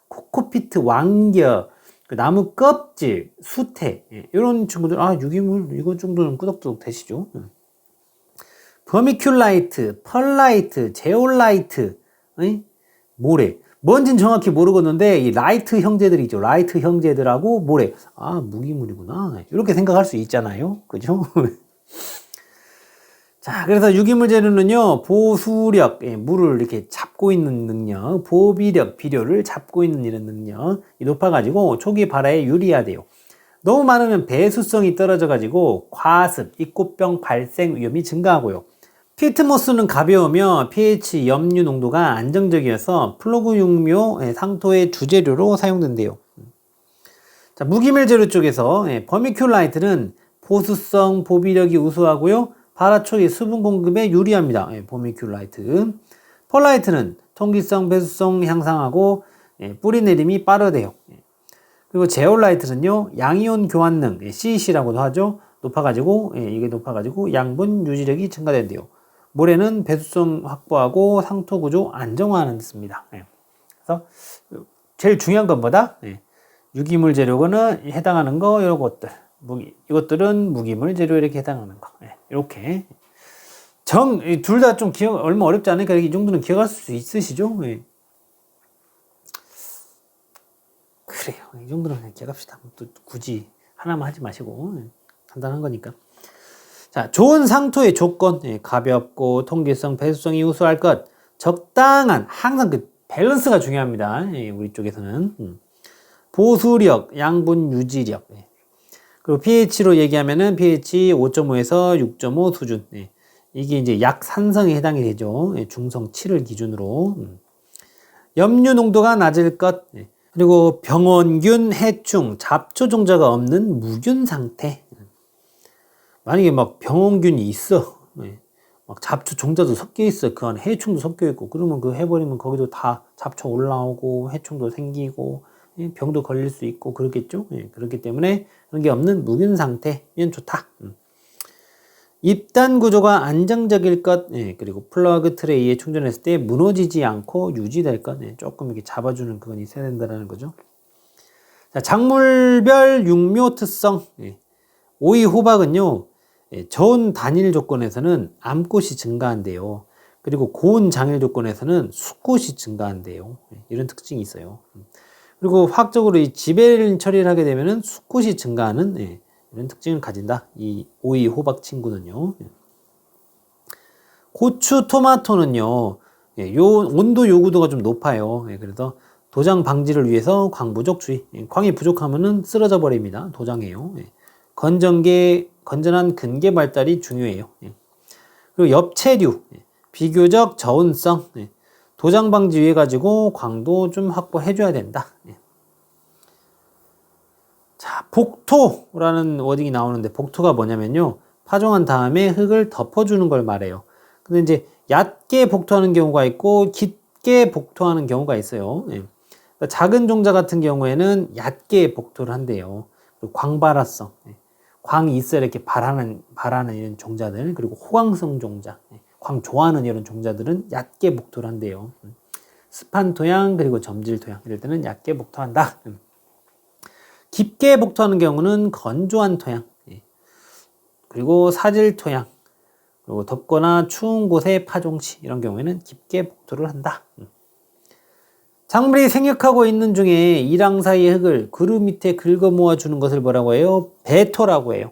코코피트, 왕겨, 나무 껍질, 수태 이런 친구들 유기물 이거 정도는 끄덕끄덕 되시죠. 버미큘라이트, 펄라이트, 제올라이트, 모래. 뭔진 정확히 모르겠는데 이 라이트 형제들이죠. 라이트 형제들하고 모래. 무기물이구나. 이렇게 생각할 수 있잖아요. 그죠? 자, 그래서 유기물 재료는요, 보수력, 물을 이렇게 잡고 있는 능력, 보비력, 비료를 잡고 있는 이런 능력이 높아가지고 초기 발화에 유리하대요. 너무 많으면 배수성이 떨어져가지고 과습, 입꽃병 발생 위험이 증가하고요. 피트모스는 가벼우며 pH 염류 농도가 안정적이어서 플로그 육묘 상토의 주재료로 사용된대요. 자, 무기물 재료 쪽에서 버미큘라이트는 보수성, 보비력이 우수하고요. 발화 초기 수분 공급에 유리합니다. 버미큘라이트. 펄라이트는 통기성, 배수성 향상하고 뿌리 내림이 빠르대요. 그리고 제올라이트는요, 양이온 교환능, CEC라고도 하죠. 이게 높아가지고 양분 유지력이 증가된대요. 모래는 배수성 확보하고 상토 구조 안정화하는 데 씁니다. 그래서 제일 중요한 것보다 유기물 재료는 해당하는 거 이런 것들, 이것들은 무기물 재료 이렇게 해당하는 거 이렇게 둘 다 좀 기억 얼마 어렵지 않으니까 이 정도는 기억할 수 있으시죠? 그래요. 이 정도는 그냥 기억합시다. 또 굳이 하나만 하지 마시고 간단한 거니까. 자, 좋은 상토의 조건, 가볍고 통기성, 배수성이 우수할 것, 적당한 항상 밸런스가 중요합니다. 우리 쪽에서는 보수력, 양분 유지력. 그리고 pH로 얘기하면은 pH 5.5에서 6.5 수준. 이게 이제 약산성에 해당이 되죠. 중성 7을 기준으로. 염류 농도가 낮을 것. 그리고 병원균, 해충, 잡초 종자가 없는 무균 상태. 만약에 막 병원균이 있어. 막 잡초 종자도 섞여 있어. 그 안에 해충도 섞여 있고. 그러면 해버리면 거기도 다 잡초 올라오고, 해충도 생기고, 병도 걸릴 수 있고, 그렇겠죠? 그렇기 때문에 그런 게 없는 무균 상태면 좋다. 입단 구조가 안정적일 것, 그리고 플러그 트레이에 충전했을 때 무너지지 않고 유지될 것, 조금 이렇게 잡아주는 그건 있어야 된다는 거죠. 자, 작물별 육묘 특성. 오이 호박은요, 저온 단일 조건에서는 암꽃이 증가한대요. 그리고 고온 장일 조건에서는 수꽃이 증가한대요. 이런 특징이 있어요. 그리고 화학적으로 이 지배를 처리를 하게 되면은 수꽃이 증가하는 이런 특징을 가진다. 이 오이 호박 친구는요. 고추, 토마토는요, 요 온도 요구도가 좀 높아요. 그래서 도장 방지를 위해서 광 부족 주의. 광이 부족하면은 쓰러져 버립니다. 도장이에요. 건전한 근계 발달이 중요해요. 그리고 엽채류, 비교적 저온성, 도장 방지 위해 가지고 광도 좀 확보해줘야 된다. 자, 복토라는 워딩이 나오는데 복토가 뭐냐면요, 파종한 다음에 흙을 덮어주는 걸 말해요. 근데 이제 얕게 복토하는 경우가 있고 깊게 복토하는 경우가 있어요. 그러니까 작은 종자 같은 경우에는 얕게 복토를 한대요. 그리고 광발화성, 광이 있어야 이렇게 발하는 이런 종자들, 그리고 호광성 종자, 광 좋아하는 이런 종자들은 얕게 복토를 한대요. 습한 토양, 그리고 점질 토양, 이럴 때는 얕게 복토한다. 깊게 복토하는 경우는 건조한 토양, 그리고 사질 토양, 그리고 덥거나 추운 곳의 파종시, 이런 경우에는 깊게 복토를 한다. 작물이 생육하고 있는 중에 이랑 사이의 흙을 그루 밑에 긁어 모아주는 것을 뭐라고 해요? 배토라고 해요.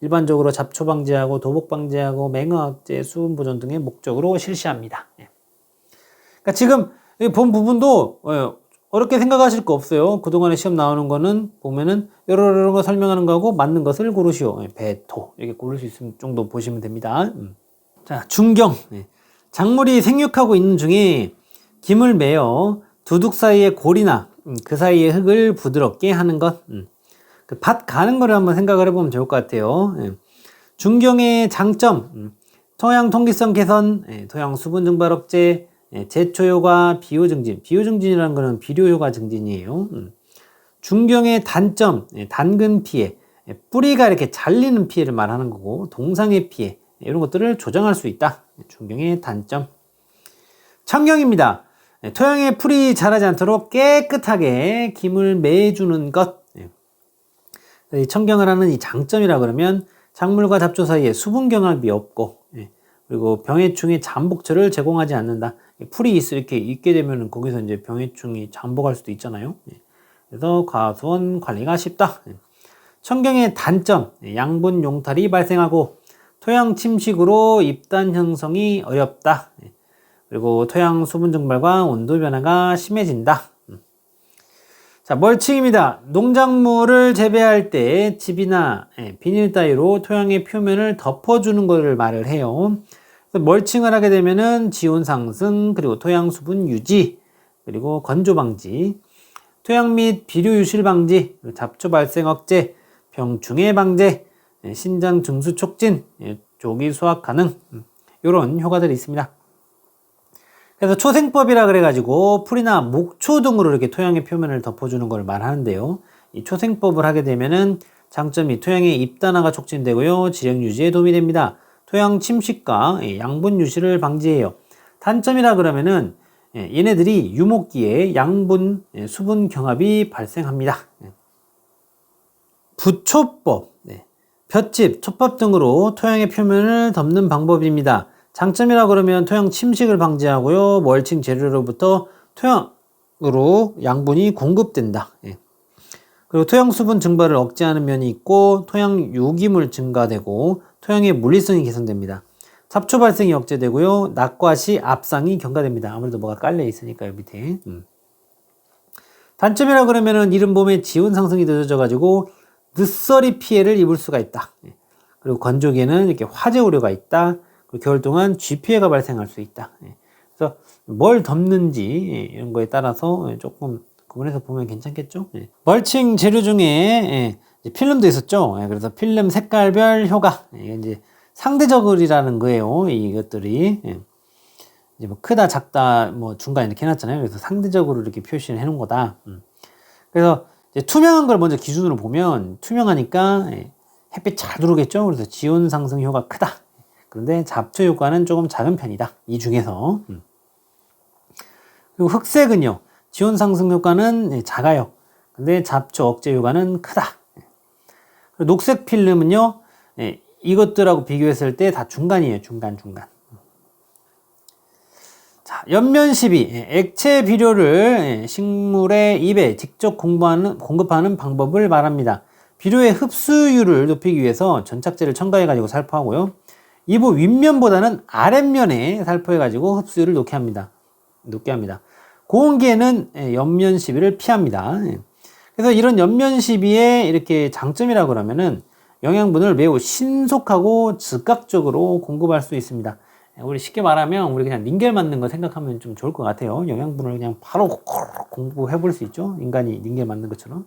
일반적으로 잡초 방지하고 도복 방지하고 맹어 악재, 수분 보존 등의 목적으로 실시합니다. 그러니까 지금 본 부분도 어렵게 생각하실 거 없어요. 그동안에 시험 나오는 거는 보면은 여러 거 설명하는 거하고 맞는 것을 고르시오. 배토 이렇게 고를 수 있을 정도 보시면 됩니다. 자, 중경. 작물이 생육하고 있는 중에 김을 매어 두둑 사이의 골이나 그 사이의 흙을 부드럽게 하는 것. 그 밭 가는 거를 한번 생각을 해보면 좋을 것 같아요. 예. 중경의 장점, 토양 통기성 개선, 토양 수분 증발 억제, 제초 효과, 비효 증진. 비효 증진이라는 거는 비료 효과 증진이에요. 중경의 단점, 단근 피해, 뿌리가 이렇게 잘리는 피해를 말하는 거고, 동상의 피해, 이런 것들을 조정할 수 있다. 중경의 단점. 청경입니다. 토양에 풀이 자라지 않도록 깨끗하게 김을 매주는 것. 이 청경을 하는 이 장점이라 그러면 작물과 잡초 사이에 수분 경합이 없고, 그리고 병해충의 잠복처를 제공하지 않는다. 풀이 이렇게 있게 되면 거기서 이제 병해충이 잠복할 수도 있잖아요. 그래서 과수원 관리가 쉽다. 청경의 단점, 양분 용탈이 발생하고 토양 침식으로 ip단 형성이 어렵다. 그리고 토양 수분 증발과 온도 변화가 심해진다. 자, 멀칭입니다. 농작물을 재배할 때 집이나 비닐 따위로 토양의 표면을 덮어주는 것을 말을 해요. 그래서 멀칭을 하게 되면은 지온 상승, 그리고 토양 수분 유지, 그리고 건조 방지, 토양 및 비료 유실 방지, 잡초 발생 억제, 병충해 방제, 신장 증수 촉진, 조기 수확 가능, 이런 효과들이 있습니다. 그래서 초생법이라 그래가지고 풀이나 목초 등으로 이렇게 토양의 표면을 덮어주는 걸 말하는데요. 이 초생법을 하게 되면은 장점이 토양의 ip단화가 촉진되고요. 지력 유지에 도움이 됩니다. 토양 침식과 양분 유실을 방지해요. 단점이라 그러면은 얘네들이 유목기에 양분, 수분 경합이 발생합니다. 부초법, 볏짚, 톱밥 등으로 토양의 표면을 덮는 방법입니다. 장점이라 그러면 토양 침식을 방지하고요. 멀칭 재료로부터 토양으로 양분이 공급된다. 그리고 토양 수분 증발을 억제하는 면이 있고 토양 유기물 증가되고 토양의 물리성이 개선됩니다. 잡초 발생이 억제되고요. 낙과시 압상이 경과됩니다. 아무래도 뭐가 깔려 있으니까요, 밑에. 단점이라 그러면은 이른 봄에 지온 상승이 늦어져 가지고 늦서리 피해를 입을 수가 있다. 그리고 건조기에는 이렇게 화재 우려가 있다. 겨울 동안 쥐 피해가 발생할 수 있다. 그래서 뭘 덮는지 이런 거에 따라서 조금 구분해서 보면 괜찮겠죠. 멀칭 재료 중에 필름도 있었죠. 그래서 필름 색깔별 효과, 이제 상대적이라는 거예요. 이것들이 이제 뭐 크다, 작다, 뭐 중간 이렇게 해놨잖아요. 그래서 상대적으로 이렇게 표시를 해놓은 거다. 그래서 이제 투명한 걸 먼저 기준으로 보면 투명하니까 햇빛 잘 들어오겠죠. 그래서 지온 상승 효과 크다. 그런데 잡초 효과는 조금 작은 편이다. 이 중에서. 그리고 흑색은요. 지온 상승 효과는 작아요. 근데 잡초 억제 효과는 크다. 그리고 녹색 필름은요. 이것들하고 비교했을 때 다 중간이에요. 중간. 자, 옆면12. 액체 비료를 식물의 잎에 직접 공급하는 방법을 말합니다. 비료의 흡수율을 높이기 위해서 전착제를 첨가해가지고 살포하고요. 이부 윗면보다는 아랫면에 살포해가지고 흡수율을 높게 합니다. 고온기에는 옆면 시비를 피합니다. 그래서 이런 옆면 시비의 이렇게 장점이라 그러면은 영양분을 매우 신속하고 즉각적으로 공급할 수 있습니다. 우리 쉽게 말하면 우리 그냥 닌겔 맞는 거 생각하면 좀 좋을 것 같아요. 영양분을 그냥 바로 공급해 볼 수 있죠. 인간이 닌겔 맞는 것처럼.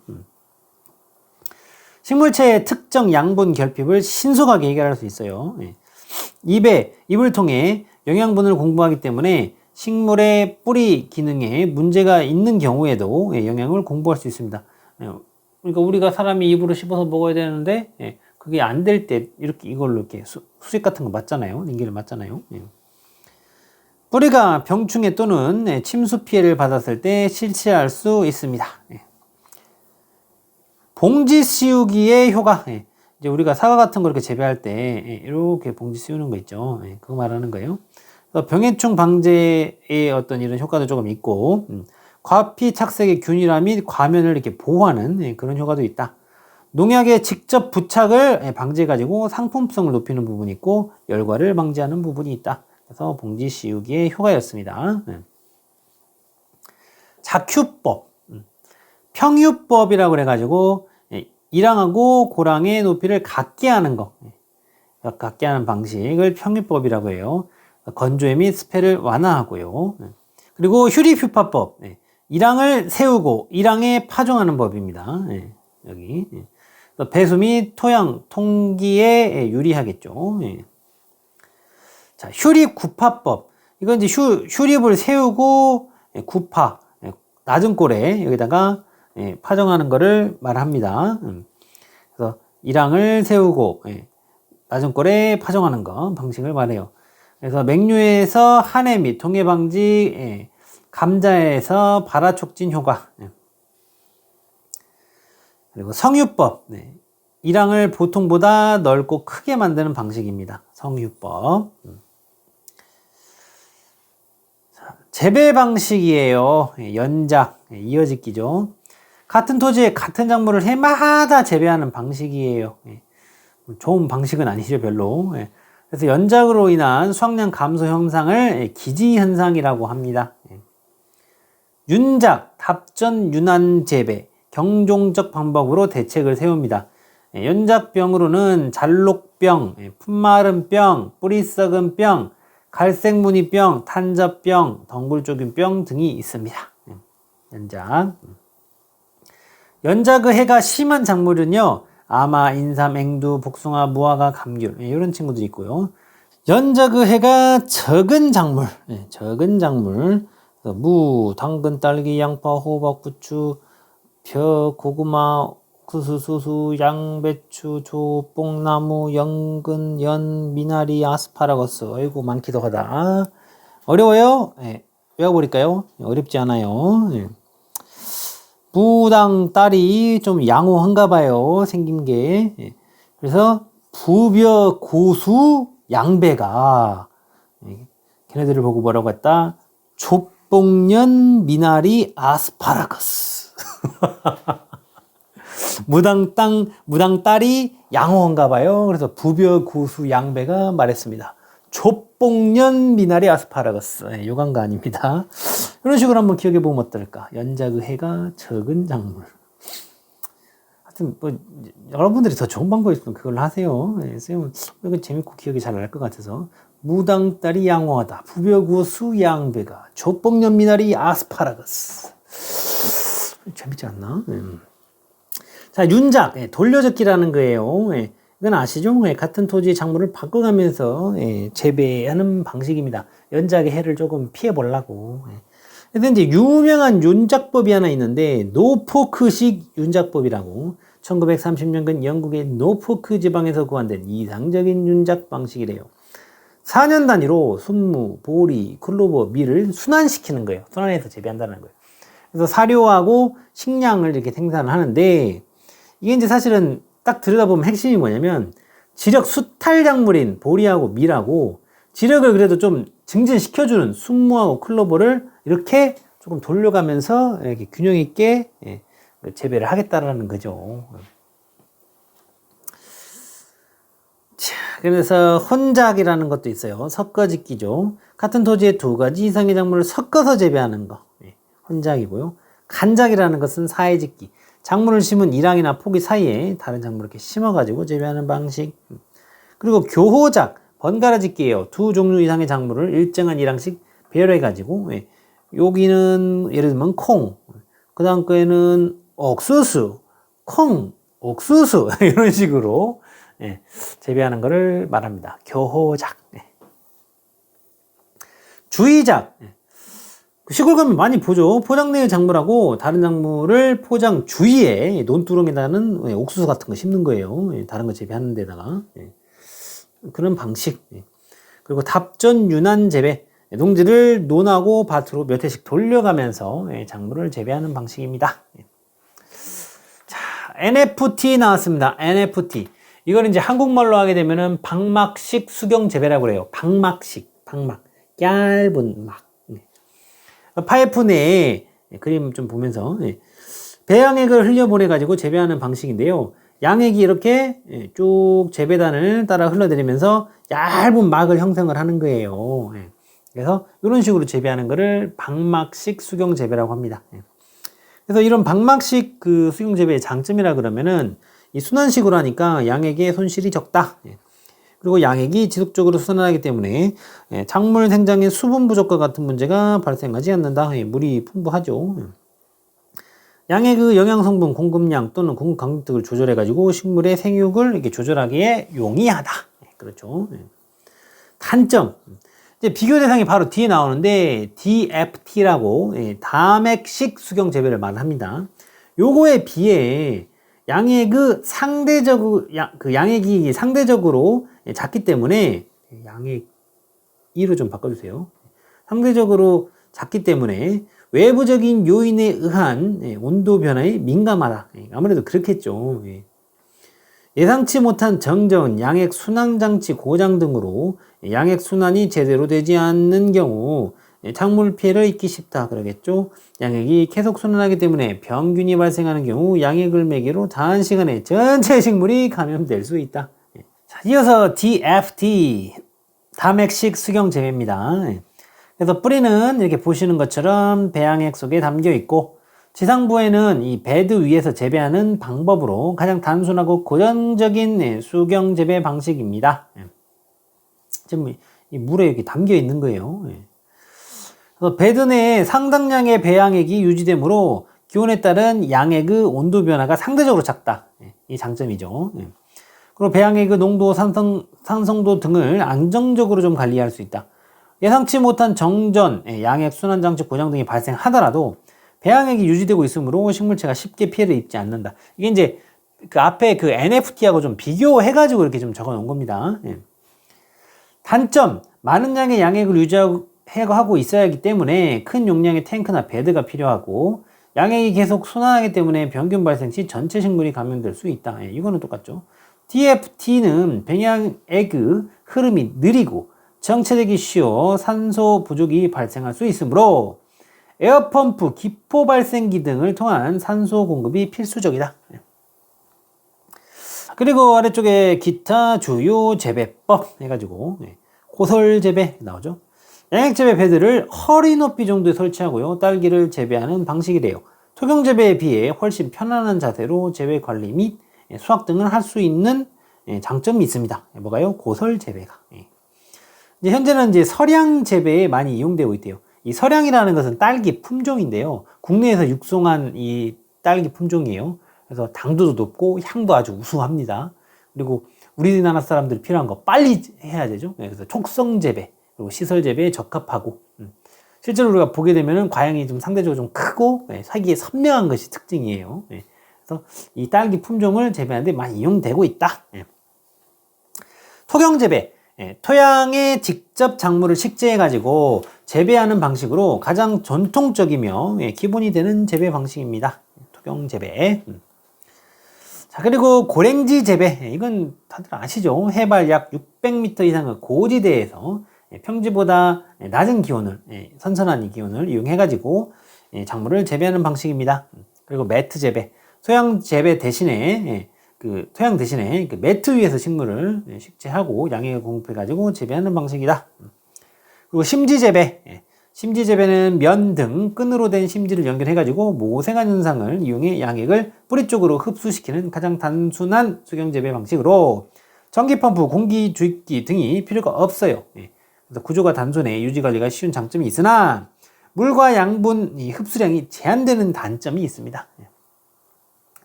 식물체의 특정 양분 결핍을 신속하게 해결할 수 있어요. 잎을 통해 영양분을 공급하기 때문에 식물의 뿌리 기능에 문제가 있는 경우에도 영양을 공급할 수 있습니다. 그러니까 우리가 사람이 입으로 씹어서 먹어야 되는데 그게 안 될 때 이걸로 이렇게 수직 같은 거 맞잖아요. 닌겔을 맞잖아요. 뿌리가 병충해 또는 침수 피해를 받았을 때 실체할 수 있습니다. 봉지 씌우기의 효과. 이제 우리가 사과 같은 거 이렇게 재배할 때 이렇게 봉지 씌우는 거 있죠. 그거 말하는 거예요. 병해충 방제의 어떤 이런 효과도 조금 있고, 과피 착색의 균일화 및 과면을 이렇게 보호하는 그런 효과도 있다. 농약의 직접 부착을 방지해가지고 상품성을 높이는 부분이 있고, 열과를 방지하는 부분이 있다. 그래서 봉지 씌우기의 효과였습니다. 작휴법, 평유법이라고 그래가지고, 이랑하고 고랑의 높이를 같게 하는 거, 같게 하는 방식을 평유법이라고 해요. 건조해 및 습해를 완화하고요. 그리고 휴립휴파법, 이랑을 세우고 이랑에 파종하는 법입니다. 여기 배수 및 토양 통기에 유리하겠죠. 예. 자, 휴립 구파법. 이건 이제 휴립을 세우고 구파, 낮은 꼴에 여기다가 파정하는 거를 말합니다. 그래서 이랑을 세우고 낮은 꼴에 파정하는 거 방식을 말해요. 그래서 맹류에서 한해 및 동해 방지, 감자에서 발화 촉진 효과. 그리고 성유법. 이랑을 보통보다 넓고 크게 만드는 방식입니다. 성유법. 재배 방식이에요. 연작, 이어짓기죠. 같은 토지에 같은 작물을 해마다 재배하는 방식이에요. 좋은 방식은 아니죠, 별로. 그래서 연작으로 인한 수확량 감소 현상을 기지현상이라고 합니다. 윤작, 답전 윤환 재배, 경종적 방법으로 대책을 세웁니다. 연작병으로는 잘록병, 품마름병, 뿌리썩은병, 갈색무늬병, 탄저병, 덩굴조균병 등이 있습니다. 연작. 연작의 해가 심한 작물은요, 아마, 인삼, 앵두, 복숭아, 무화과, 감귤 이런 친구들이 있고요. 연작의 해가 적은 작물, 적은 작물, 무, 당근, 딸기, 양파, 호박, 부추, 벼, 고구마, 옥수수, 양배추, 조, 뽕나무, 연근, 연, 미나리, 아스파라거스. 아이고 많기도 하다. 어려워요? 외워버릴까요? 어렵지 않아요. 무당 딸이 좀 양호한가 봐요. 생긴 게. 그래서 부벼, 고수, 양배가 걔네들을 보고 뭐라고 했다? 족복년, 미나리, 아스파라거스. 무당 딸이 양호한가 봐요. 그래서 부벼, 고수, 양배가 말했습니다. 족복년, 미나리, 아스파라거스. 요강가 아닙니다. 이런 식으로 한번 기억해 보면 어떨까? 연작의 해가 적은 작물. 하여튼 뭐 여러분들이 더 좋은 방법이 있으면 그걸로 하세요. 쌤은 이거 재밌고 기억이 잘 날 것 같아서. 무당 딸이 양호하다. 부벼, 고수, 양배가 족복년, 미나리, 아스파라거스. 재밌지 않나? 자, 윤작, 돌려젓기라는 거예요. 이건 아시죠? 같은 토지의 작물을 바꿔가면서 재배하는 방식입니다. 연작의 해를 조금 피해보려고. 그래서 이제 유명한 윤작법이 하나 있는데 노포크식 윤작법이라고 1930년경 영국의 노포크 지방에서 구한된 이상적인 윤작 방식이래요. 4년 단위로 순무, 보리, 클로버, 밀을 순환시키는 거예요. 순환해서 재배한다는 거예요. 그래서 사료하고 식량을 이렇게 생산을 하는데 이게 이제 사실은 딱 들여다보면 핵심이 뭐냐면 지력 수탈 작물인 보리하고 밀하고 지력을 그래도 좀 증진시켜주는 순무하고 클로버를 이렇게 조금 돌려가면서 이렇게 균형 있게 재배를 하겠다라는 거죠. 자, 그래서 혼작이라는 것도 있어요. 섞어짓기죠. 같은 토지에 두 가지 이상의 작물을 섞어서 재배하는 거. 혼작이고요. 간작이라는 것은 사해짓기. 작물을 심은 이랑이나 포기 사이에 다른 작물을 이렇게 심어가지고 재배하는 방식. 그리고 교호작, 번갈아짓기예요. 두 종류 이상의 작물을 일정한 이랑씩 배열해가지고, 여기는 예를 들면 콩, 그 다음 거에는 옥수수, 콩, 옥수수 이런 식으로 재배하는 것을 말합니다. 교호작. 주의작. 시골 가면 많이 보죠. 포장 내의 작물하고 다른 작물을 포장 주위에 논두렁에다는 옥수수 같은 거 심는 거예요. 다른 거 재배하는 데다가. 그런 방식. 그리고 답전 윤환 재배. 농지를 논하고 밭으로 몇 해씩 돌려가면서 작물을 재배하는 방식입니다. 자, NFT 나왔습니다. NFT. 이걸 이제 한국말로 하게 되면은 방막식 수경 재배라고 그래요. 방막. 얇은 막. 파이프 내에 그림 좀 보면서 배양액을 흘려보내가지고 재배하는 방식인데요. 양액이 이렇게 쭉 재배단을 따라 흘러내리면서 얇은 막을 형성을 하는 거예요. 그래서 이런 식으로 재배하는 거를 방막식 수경 재배라고 합니다. 그래서 이런 방막식 그 수경 재배의 장점이라 그러면은 이 순환식으로 하니까 양액의 손실이 적다. 그리고 양액이 지속적으로 순환하기 때문에 작물 생장의 수분 부족과 같은 문제가 발생하지 않는다. 물이 풍부하죠. 양의 그 영양 성분 공급량 또는 공급 강도 등을 조절해 가지고 식물의 생육을 이렇게 조절하기에 용이하다. 그렇죠. 단점. 이제 비교 대상이 바로 뒤에 나오는데 DFT라고 다맥식 수경 재배를 말합니다. 요거에 비해 양액의 양액이 상대적으로 작기 때문에 양액 2로 좀 바꿔주세요. 상대적으로 작기 때문에 외부적인 요인에 의한 온도 변화에 민감하다. 아무래도 그렇겠죠. 예상치 못한 정전, 양액 순환 장치 고장 등으로 양액 순환이 제대로 되지 않는 경우 작물 피해를 입기 쉽다 그러겠죠. 양액이 계속 순환하기 때문에 병균이 발생하는 경우 양액을 매개로 단시간에 전체 식물이 감염될 수 있다. 자, 이어서 DFT 다맥식 수경 재배입니다. 그래서 뿌리는 이렇게 보시는 것처럼 배양액 속에 담겨 있고 지상부에는 이 베드 위에서 재배하는 방법으로 가장 단순하고 고전적인 수경 재배 방식입니다. 지금 이 물에 이렇게 담겨 있는 거예요. 그래서 베드 내에 상당량의 배양액이 유지되므로 기온에 따른 양액의 온도 변화가 상대적으로 작다. 이 장점이죠. 그리고 배양액의 농도, 산성도 등을 안정적으로 좀 관리할 수 있다. 예상치 못한 정전, 양액 순환 장치 고장 등이 발생하더라도 배양액이 유지되고 있으므로 식물체가 쉽게 피해를 입지 않는다. 이게 이제 그 앞에 그 NFT하고 좀 비교해가지고 이렇게 좀 적어 놓은 겁니다. 단점, 많은 양의 양액을 유지하고 있어야 하기 때문에 큰 용량의 탱크나 베드가 필요하고 양액이 계속 순환하기 때문에 병균 발생 시 전체 식물이 감염될 수 있다. 이거는 똑같죠. DFT는 배양액의 흐름이 느리고 정체되기 쉬워 산소 부족이 발생할 수 있으므로 에어펌프, 기포 발생기 등을 통한 산소 공급이 필수적이다. 그리고 아래쪽에 기타 주요 재배법 해가지고 고설 재배 나오죠. 양액 재배 베드를 허리 높이 정도에 설치하고요. 딸기를 재배하는 방식이래요. 토경 재배에 비해 훨씬 편안한 자세로 재배 관리 및 수확 등을 할 수 있는 장점이 있습니다. 뭐가요? 고설 재배가. 이제 현재는 이제 서량 재배에 많이 이용되고 있대요. 이 서량이라는 것은 딸기 품종인데요. 국내에서 육성한 이 딸기 품종이에요. 그래서 당도도 높고 향도 아주 우수합니다. 그리고 우리나라 사람들이 필요한 거 빨리 해야 되죠. 그래서 촉성 재배, 그리고 시설 재배에 적합하고, 실제로 우리가 보게 되면은 과형이 좀 상대적으로 좀 크고 색이 선명한 것이 특징이에요. 그래서 이 딸기 품종을 재배하는데 많이 이용되고 있다. 토경 재배. 토양에 직접 작물을 식재해 가지고 재배하는 방식으로 가장 전통적이며 기본이 되는 재배 방식입니다. 토경 재배. 자, 그리고 고랭지 재배. 이건 다들 아시죠? 해발 약 600m 이상의 고지대에서 평지보다 낮은 기온을, 선선한 이 기온을 이용해 가지고 작물을 재배하는 방식입니다. 그리고 매트 재배. 토양 재배 대신에 토양 대신에 매트 위에서 식물을 식재하고 양액을 공급해가지고 재배하는 방식이다. 그리고 심지 재배. 심지 재배는 면 등 끈으로 된 심지를 연결해가지고 모생한 현상을 이용해 양액을 뿌리 쪽으로 흡수시키는 가장 단순한 수경 재배 방식으로 전기 펌프, 공기 주입기 등이 필요가 없어요. 그래서 구조가 단순해 유지 관리가 쉬운 장점이 있으나 물과 양분 흡수량이 제한되는 단점이 있습니다.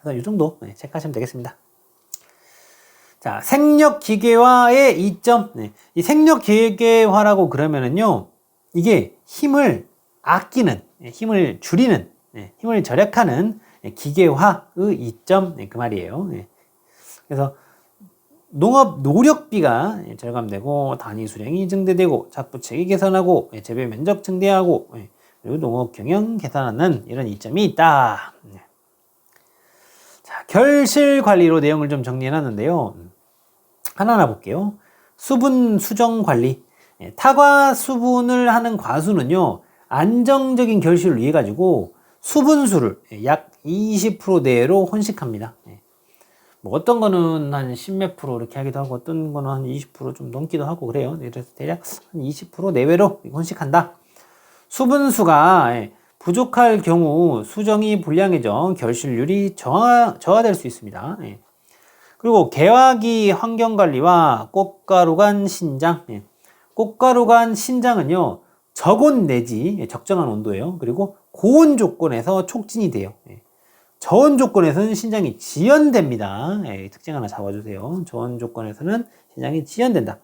그래서 이 정도 체크하시면 되겠습니다. 자, 생력 기계화의 이점. 이 생력 기계화라고 그러면은요, 이게 힘을 아끼는, 힘을 줄이는, 힘을 절약하는 기계화의 이점, 그 말이에요. 그래서 농업 노력비가 절감되고 단위 수량이 증대되고 작부책이 개선하고 재배 면적 증대하고 그리고 농업 경영 개선하는 이런 이점이 있다. 자, 결실 관리로 내용을 좀 정리해 놨는데요. 하나하나 볼게요. 수분 수정 관리. 타과 수분을 하는 과수는요, 안정적인 결실을 위해 가지고 수분수를 약 20% 내로 혼식합니다. 뭐 어떤 거는 한 10몇 프로 이렇게 하기도 하고 어떤 거는 한 20% 좀 넘기도 하고 그래요. 그래서 대략 한 20% 내외로 혼식한다. 수분수가 부족할 경우 수정이 불량해져 결실률이 저하될 수 있습니다. 그리고 개화기 환경관리와 꽃가루간 신장. 꽃가루간 신장은요, 저온 내지 적정한 온도예요. 그리고 고온 조건에서 촉진이 돼요. 저온 조건에서는 신장이 지연됩니다. 예, 특징 하나 잡아주세요. 저온 조건에서는 신장이 지연된다.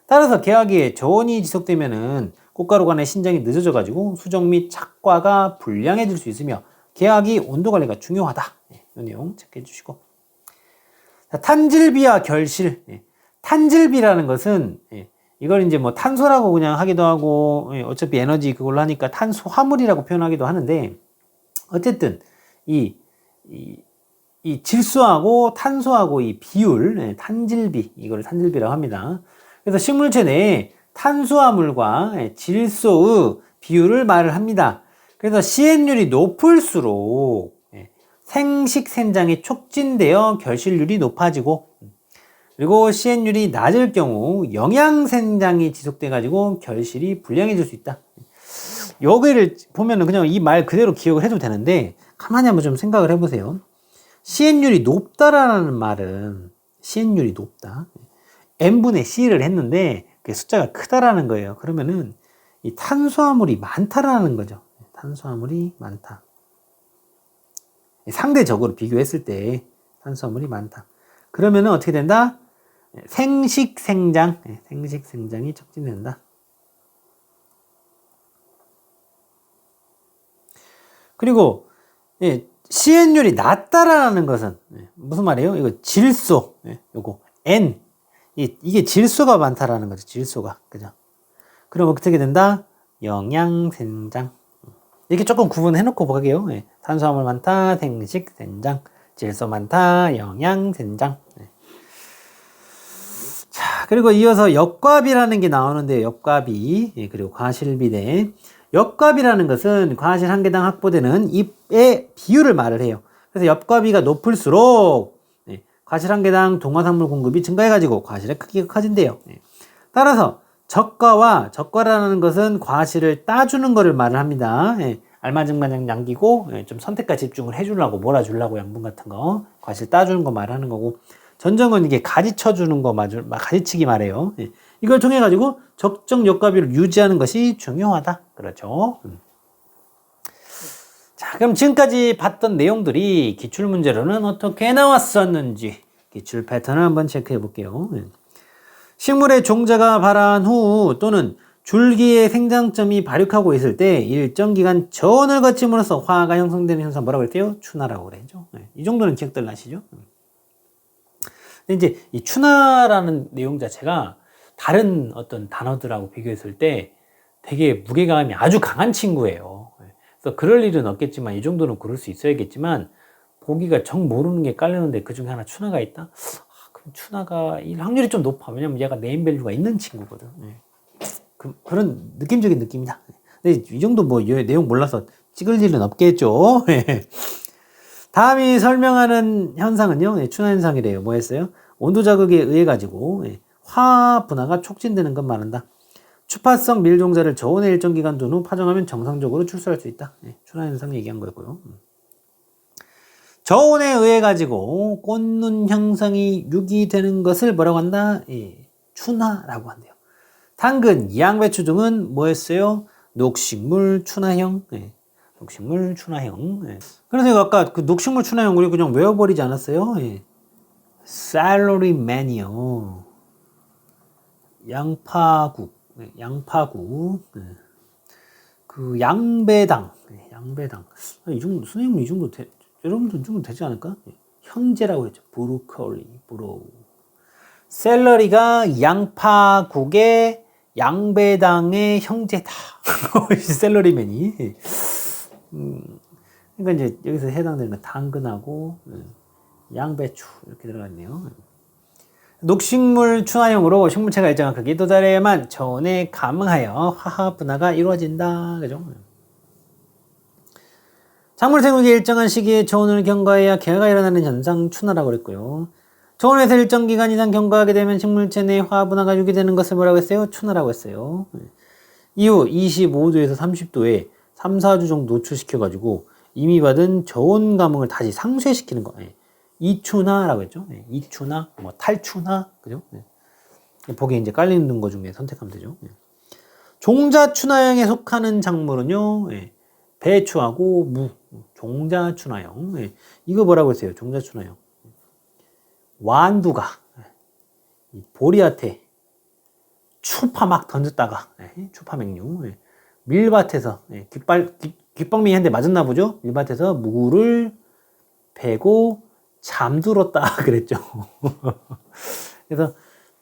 따라서 개화기에 저온이 지속되면은 꽃가루 간의 신장이 늦어져가지고 수정 및 착과가 불량해질 수 있으며 개화기 온도 관리가 중요하다. 이 내용 체크해 주시고. 자, 탄질비와 결실. 탄질비라는 것은 이걸 이제 뭐 탄소라고 그냥 하기도 하고 어차피 에너지 그걸로 하니까 탄소 화물이라고 표현하기도 하는데 어쨌든 이 질소하고 탄소하고 이 비율 탄질비 이걸 탄질비라고 합니다. 그래서 식물체 내에 탄수화물과 질소의 비율을 말을 합니다. 그래서 CN율이 높을수록 생식생장이 촉진되어 결실률이 높아지고 그리고 CN율이 낮을 경우 영양생장이 지속돼 가지고 결실이 불량해질 수 있다. 여기를 보면은 그냥 이 말 그대로 기억을 해도 되는데 가만히 한번 좀 생각을 해보세요. CN율이 높다라는 말은 CN율이 높다. n분의 c를 했는데 그 숫자가 크다라는 거예요. 그러면은 이 탄수화물이 많다라는 거죠. 탄수화물이 많다. 상대적으로 비교했을 때 탄수화물이 많다. 그러면은 어떻게 된다? 생식생장이 촉진된다. 그리고 CN율이 낮다라는 것은 무슨 말이에요? 이거 질소, 요거 N 이게 질소가 많다라는 거죠. 질소가 그죠? 그럼 어떻게 된다? 영양생장. 이렇게 조금 구분해놓고 보게요. 탄수화물 많다, 생식생장. 질소 많다, 영양생장. 자, 그리고 이어서 역갑이라는 게 나오는데 역갑이 그리고 과실비대. 역갑이라는 것은 과실 한 개당 확보되는 잎의 비율을 말을 해요. 그래서 역갑이가 높을수록 과실 한 개당 동화산물 공급이 증가해가지고 과실의 크기가 커진대요. 따라서 적과라는 것은 과실을 따주는 것을 말을 합니다. 알맞은마냥 남기고 좀 선택과 집중을 해주려고 몰아주려고 양분 같은 거 과실 따주는 거 말하는 거고 전정은 이게 가지쳐주는 거 가지치기 말해요. 이걸 통해 가지고 적정 역과비를 유지하는 것이 중요하다. 그렇죠. 자, 그럼 지금까지 봤던 내용들이 기출문제로는 어떻게 나왔었는지 기출 패턴을 한번 체크해 볼게요. 식물의 종자가 발화한 후 또는 줄기의 생장점이 발육하고 있을 때 일정 기간 저온을 거침으로써 화가 형성되는 현상 뭐라고 그랬대요? 춘화라고 그랬죠. 이 정도는 기억들 나시죠? 근데 이제 이 춘화라는 내용 자체가 다른 어떤 단어들하고 비교했을 때 되게 무게감이 아주 강한 친구예요. 그래서 그럴 일은 없겠지만 이 정도는 그럴 수 있어야겠지만 보기가 정 모르는 게 깔리는데 그 중에 하나 춘화가 있다? 그럼 춘화가 일 확률이 좀 높아. 왜냐면 얘가 네임밸류가 있는 친구거든. 그런 느낌적인 느낌이다. 근데 이 정도 뭐 내용 몰라서 찍을 일은 없겠죠. 다음이 설명하는 현상은요, 춘화 현상이래요. 뭐였어요? 온도 자극에 의해 가지고 화 분화가 촉진되는 것 말한다. 추파성 밀종자를 저온의 일정 기간 둔 후 파종하면 정상적으로 출수할 수 있다. 춘화 현상 얘기한 거고요. 저온에 의해 가지고 꽃눈 형성이 유기되는 것을 뭐라고 한다? 춘화라고 한대요. 당근, 양배추 등은 뭐였어요? 녹식물 춘화형. 녹식물 춘화형. 그래서 아까 그 녹식물 춘화형 우리 그냥 외워버리지 않았어요? 쌀러리맨이요. 양파국. 그 양배당. 이 정도 선생님 이 정도 여러분들 이 정도 되지 않을까? 형제라고 했죠. 브로콜리, 샐러리가 양파국의 양배당의 형제다. 샐러리맨이. 그러니까 이제 여기서 해당되는 건 당근하고 양배추 이렇게 들어갔네요. 녹식물 춘화형으로 식물체가 일정한 크기 도달해야만 저온에 감응하여 화학 분화가 이루어진다. 그죠? 작물 생육의 일정한 시기에 저온을 경과해야 개화가 일어나는 현상 춘화라고 그랬고요. 저온에서 일정 기간 이상 경과하게 되면 식물체 내 화학 분화가 유기되는 것을 뭐라고 했어요? 춘화라고 했어요. 이후 25도에서 30도에 3, 4주 정도 노출시켜가지고 이미 받은 저온 감응을 다시 상쇄시키는 거. 이춘화라고 했죠. 이춘화, 뭐 탈춘화, 그죠? 보기에 이제 깔리는 거 중에 선택하면 되죠. 종자 춘화형에 속하는 작물은요, 배추하고 무, 종자춘화형. 예. 이거 뭐라고 했어요? 종자춘화형. 완두가 이 보리한테 추파 막 던졌다가 추파맹류 밀밭에서 귓방맹이 한 대 맞았나 보죠. 밀밭에서 물을 베고 잠들었다 그랬죠. 그래서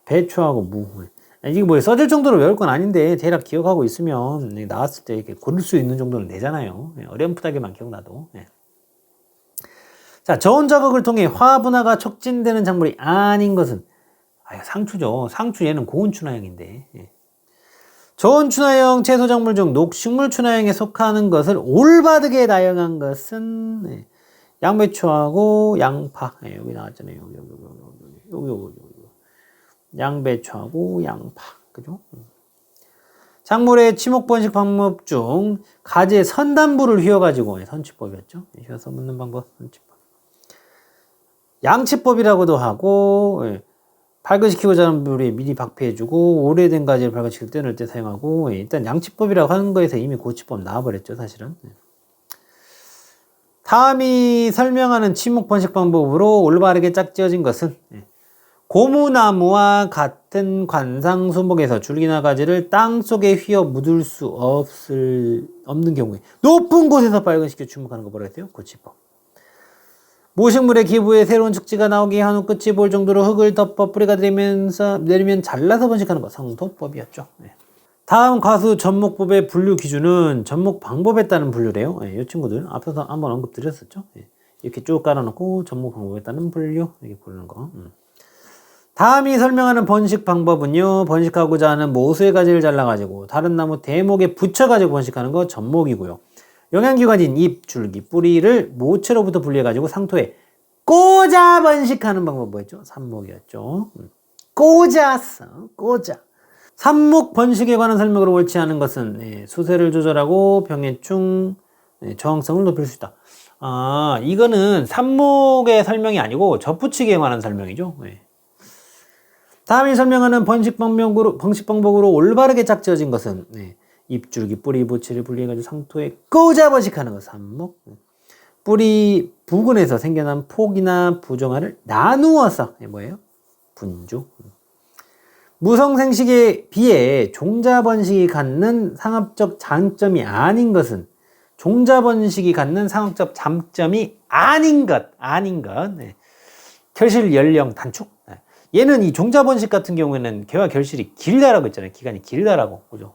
배추하고 무 이게 뭐 써질 정도로 외울 건 아닌데 대략 기억하고 있으면 나왔을 때 이렇게 고를 수 있는 정도는 되잖아요. 어렴풋하게만 기억나도. 자, 저온 자극을 통해 화분화가 촉진되는 작물이 아닌 것은 상추죠. 상추 얘는 고온춘화형인데. 저온춘화형 채소작물 중 녹식물춘화형에 속하는 것을 올바르게 나열한 것은 양배추하고 양파. 여기 나왔잖아요. 여기. 양배추하고 양파. 그죠? 작물의 치목 번식 방법 중 가지의 선단부를 휘어가지고 선취법이었죠. 휘어서 묻는 방법, 선취법. 양치법이라고도 하고, 발근시키고자 하는 물에 미리 박피해주고, 오래된 가지를 발근시킬 때 넣을 때 사용하고, 일단 양치법이라고 하는 거에서 이미 고치법 나와버렸죠, 사실은. 다음이 설명하는 치목 번식 방법으로 올바르게 짝지어진 것은, 고무나무와 같은 관상 수목에서 줄기나 가지를 땅 속에 휘어 묻을 수 없는 경우에 높은 곳에서 발근시켜 주목하는 거 뭐라 했어요? 고치법. 모식물의 기부에 새로운 축지가 나오게 한 후 끝이 보일 정도로 흙을 덮어 뿌리가 내리면 잘라서 번식하는 거 성도법이었죠. 다음 과수 접목법의 분류 기준은 접목 방법에 따른 분류래요. 이 친구들 앞서서 한번 언급드렸었죠. 이렇게 쭉 깔아놓고 접목 방법에 따른 분류 이렇게 부르는 거. 다음이 설명하는 번식 방법은요, 번식하고자 하는 모수의 가지를 잘라가지고 다른 나무 대목에 붙여가지고 번식하는 거 접목이고요. 영양기관인 잎, 줄기, 뿌리를 모체로부터 분리해가지고 상토에 꽂아 번식하는 방법 뭐였죠? 삽목이었죠. 꽂았어. 삽목 번식에 관한 설명으로 옳지 않은 것은 수세를 조절하고 병해충 저항성을 높일 수 있다. 이거는 삽목의 설명이 아니고 접붙이기에 관한 설명이죠. 다음에 설명하는 번식 방법으로 올바르게 짝지어진 것은 잎줄기, 뿌리, 부치를 분리해가지고 상토에 꽂아 번식하는 것, 삽목. 뿌리 부근에서 생겨난 폭이나 부종화를 나누어서 뭐예요? 분주. 무성생식에 비해 종자번식이 갖는 상업적 장점이 아닌 것은 종자번식이 갖는 상업적 장점이 아닌 것. 결실 연령 단축. 얘는 이 종자번식 같은 경우에는 개화 결실이 길다라고 했잖아요. 기간이 길다라고. 그죠?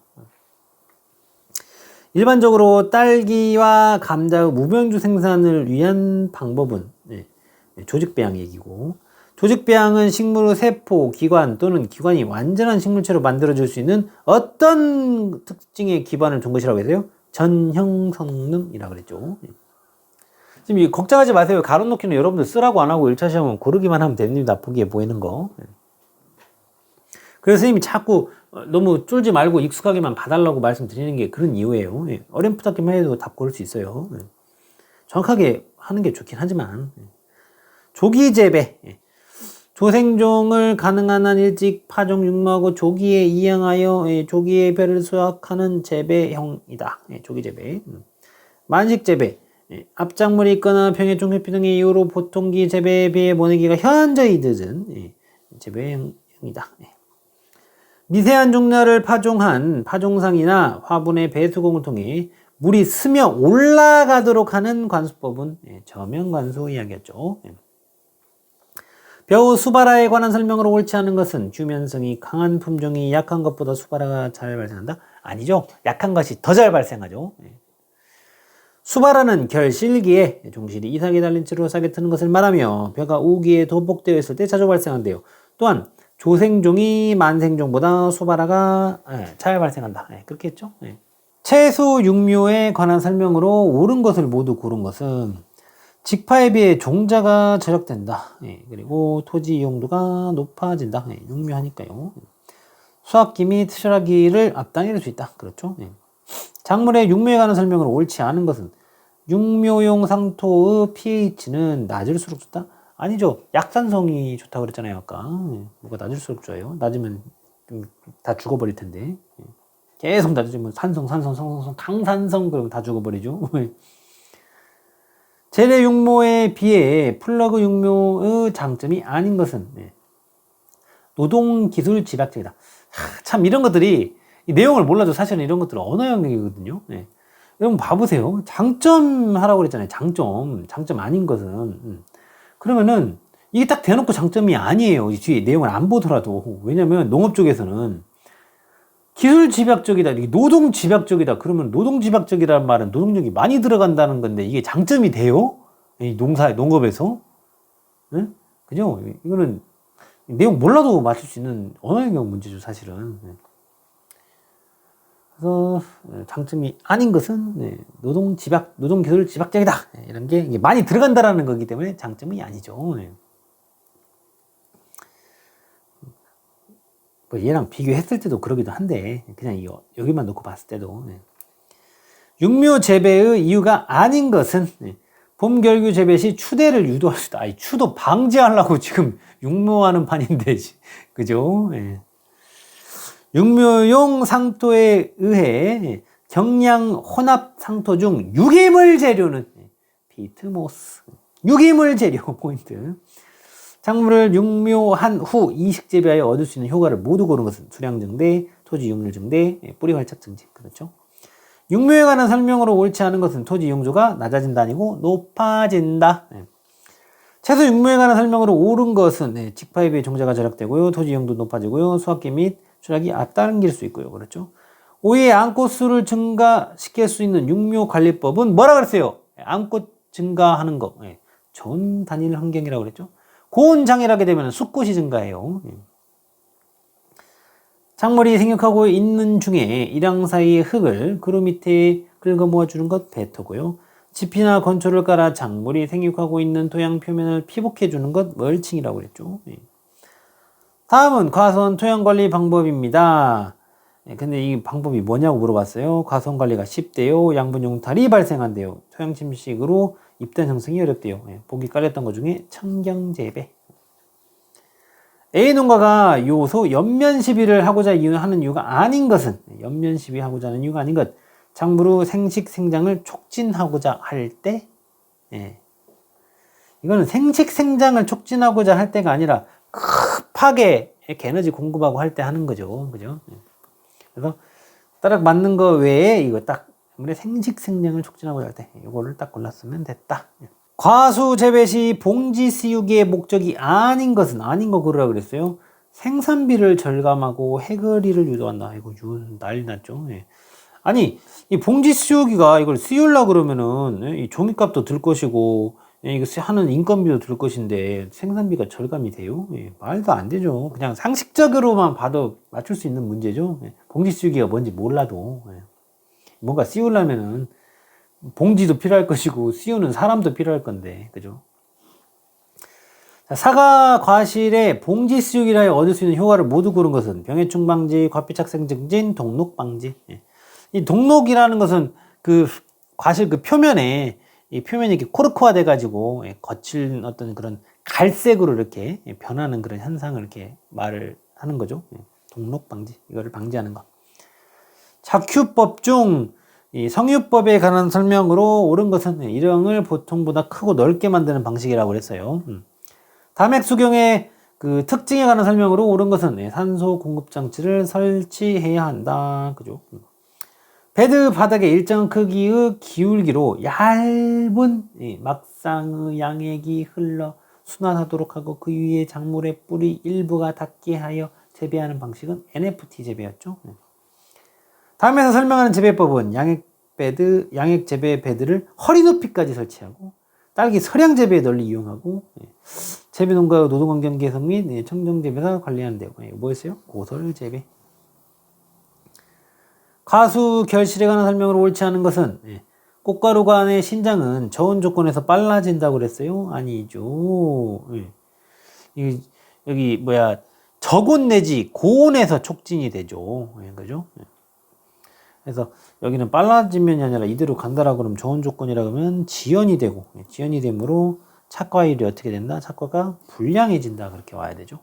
일반적으로 딸기와 감자의 무병주 생산을 위한 방법은 조직배양 얘기고, 조직배양은 식물의 세포, 기관 또는 기관이 완전한 식물체로 만들어질 수 있는 어떤 특징의 기반을 둔 것이라고 해서요. 전형 성능이라고 그랬죠. 지금 걱정하지 마세요. 가로놓기는 여러분들 쓰라고 안 하고 1차 시험은 고르기만 하면 됩니다. 보기에 보이는 거. 그래서 선생님이 자꾸 너무 쫄지 말고 익숙하게만 봐달라고 말씀드리는 게 그런 이유예요. 어렴풋하게만 해도 답 고를 수 있어요. 정확하게 하는 게 좋긴 하지만. 조기 재배. 조생종을 가능한 한 일찍 파종 육마하고 조기에 이양하여 조기의 배를 수확하는 재배형이다. 조기 재배. 만식 재배. 앞작물이 있거나 병해충 회피 등의 이유로 보통기 재배에 비해 모내기가 현저히 늦은 재배형이다. 미세한 종자를 파종한 파종상이나 화분의 배수공을 통해 물이 스며 올라가도록 하는 관수법은 저면관수 이야기였죠. 벼우 수바라에 관한 설명으로 옳지 않은 것은 주면성이 강한 품종이 약한 것보다 수바라가 잘 발생한다? 아니죠. 약한 것이 더 잘 발생하죠. 수바라는 결실기에 종실이 이삭에 달린 채로 싹에 트는 것을 말하며 벼가 우기에 도복되어 있을 때 자주 발생한대요. 또한 조생종이 만생종보다 수바라가 잘 발생한다. 그렇게 했죠. 채수 육묘에 관한 설명으로 옳은 것을 모두 고른 것은 직파에 비해 종자가 절약된다. 그리고 토지 이용도가 높아진다. 육묘하니까요. 수확기 및 수확기를 앞당길 수 있다. 그렇죠. 작물의 육묘에 관한 설명으로 옳지 않은 것은 육묘용 상토의 pH는 낮을수록 좋다? 아니죠. 약산성이 좋다고 그랬잖아요. 아까. 뭐가 낮을수록 좋아요. 낮으면 다 죽어버릴 텐데. 계속 낮아지면 산성, 강산성, 그러면 다 죽어버리죠. 재래 육묘에 비해 플러그 육묘의 장점이 아닌 것은 노동기술 집약적이다. 참 이런 것들이 이 내용을 몰라도 사실은 이런 것들은 언어 영역이거든요. 여러분 봐보세요. 장점 하라고 그랬잖아요. 장점 아닌 것은. 그러면은 이게 딱 대놓고 장점이 아니에요. 이 뒤에 내용을 안 보더라도. 왜냐면 농업 쪽에서는 기술 집약적이다, 노동 집약적이다. 그러면 노동 집약적이라는 말은 노동력이 많이 들어간다는 건데 이게 장점이 돼요? 이 농업에서? 네? 그죠? 이거는 내용 몰라도 맞출 수 있는 언어 영역 문제죠, 사실은. 그래서 장점이 아닌 것은 노동 기술 집약적이다. 이런 게 많이 들어간다라는 거기 때문에 장점이 아니죠. 뭐 얘랑 비교했을 때도 그러기도 한데 그냥 여기만 놓고 봤을 때도 육묘 재배의 이유가 아닌 것은 봄결규 재배 시 추대를 유도할 수 있다. 추도 방지하려고 지금 육묘하는 판인데 그죠? 육묘용 상토에 의해 경량 혼합 상토 중 유기물 재료는 비트모스 유기물 재료 포인트. 작물을 육묘한 후 이식 재배하여 얻을 수 있는 효과를 모두 고른 것은 수량 증대, 토지 이용률 증대, 뿌리 활착 증진. 그렇죠? 육묘에 관한 설명으로 옳지 않은 것은 토지 이용조가 낮아진다 아니고 높아진다. 채소 육묘에 관한 설명으로 옳은 것은 직파에 비해 종자가 절약되고요, 토지 이용도 높아지고요, 수확기 및 추락이 앞당길 수 있고요. 그렇죠? 오이의 암꽃 수를 증가시킬 수 있는 육묘 관리법은 뭐라 그랬어요? 암꽃 증가하는 거. 전 단일 환경이라고 그랬죠? 고온 장애를 하게 되면 숫꽃이 증가해요. 작물이 생육하고 있는 중에 일양 사이의 흙을 그루 밑에 긁어 모아주는 것 베토고요. 지피나 건초를 깔아 작물이 생육하고 있는 토양 표면을 피복해주는 것 멀칭이라고 그랬죠. 다음은 과수원 토양관리 방법입니다. 근데 이 방법이 뭐냐고 물어봤어요. 과수원 관리가 쉽대요. 양분 용탈이 발생한대요. 토양 침식으로 잎단 형성이 어렵대요. 보기 깔렸던 것 중에 청경재배. A 농가가 요소 연면 시비를 하고자 하는 이유가 아닌 것은 연면 시비 하고자 하는 이유가 아닌 것. 작물 후 생식 생장을 촉진하고자 할 때, 이거는 생식 생장을 촉진하고자 할 때가 아니라 급하게 에너지 공급하고 할 때 하는 거죠. 그죠? 그래서 딱 맞는 거 외에 이거 딱 생식 생장을 촉진하고자 할 때 이거를 딱 골랐으면 됐다. 과수 재배 시 봉지 씌우기의 목적이 아닌 것은 아닌 거 고르라 그랬어요. 생산비를 절감하고 해거리를 유도한다. 이거 난리 났죠. 아니 이 봉지 씌우기가 이걸 씌우려고 그러면은 이 종이값도 들 것이고 이거 하는 인건비도 들 것인데 생산비가 절감이 돼요? 말도 안 되죠. 그냥 상식적으로만 봐도 맞출 수 있는 문제죠. 봉지 씌우기가 뭔지 몰라도 뭔가 씌우려면은 봉지도 필요할 것이고 씌우는 사람도 필요할 건데 그죠? 자, 사과 과실에 봉지 씌우기를 하여 얻을 수 있는 효과를 모두 고른 것은 병해충 방지, 과피 착생 증진, 동록 방지. 이 동록이라는 것은 그 과실 그 표면에 이 표면이 이렇게 코르크화 돼 가지고 거칠 어떤 그런 갈색으로 이렇게 변하는 그런 현상을 이렇게 말을 하는 거죠. 동록 방지, 이거를 방지하는 거. 착휴법 중 이 성유법에 관한 설명으로 옳은 것은 일형을 보통보다 크고 넓게 만드는 방식이라고 그랬어요. 담액 수경의 그 특징에 관한 설명으로 옳은 것은 산소 공급 장치를 설치해야 한다. 그죠? 베드 바닥에 일정 크기의 기울기로 얇은 막상의 양액이 흘러 순환하도록 하고 그 위에 작물의 뿌리 일부가 닿게 하여 재배하는 방식은 NFT 재배였죠. 다음에서 설명하는 재배법은 양액 재배 베드를 허리 높이까지 설치하고 딸기 서량 재배에 널리 이용하고 재배 농가의 노동 환경 개선 및 청정 재배가 관리하는데요. 뭐였어요? 고설 재배. 과수 결실에 관한 설명으로 옳지 않은 것은 꽃가루 간의 신장은 저온 조건에서 빨라진다고 그랬어요? 아니죠. 여기 저온 내지 고온에서 촉진이 되죠. 그죠? 그래서 여기는 빨라지면이 아니라 이대로 간다라고 그러면 저온 조건이라 그러면 지연이 되고 지연이 되므로 착과율이 어떻게 된다? 착과가 불량해진다. 그렇게 와야 되죠.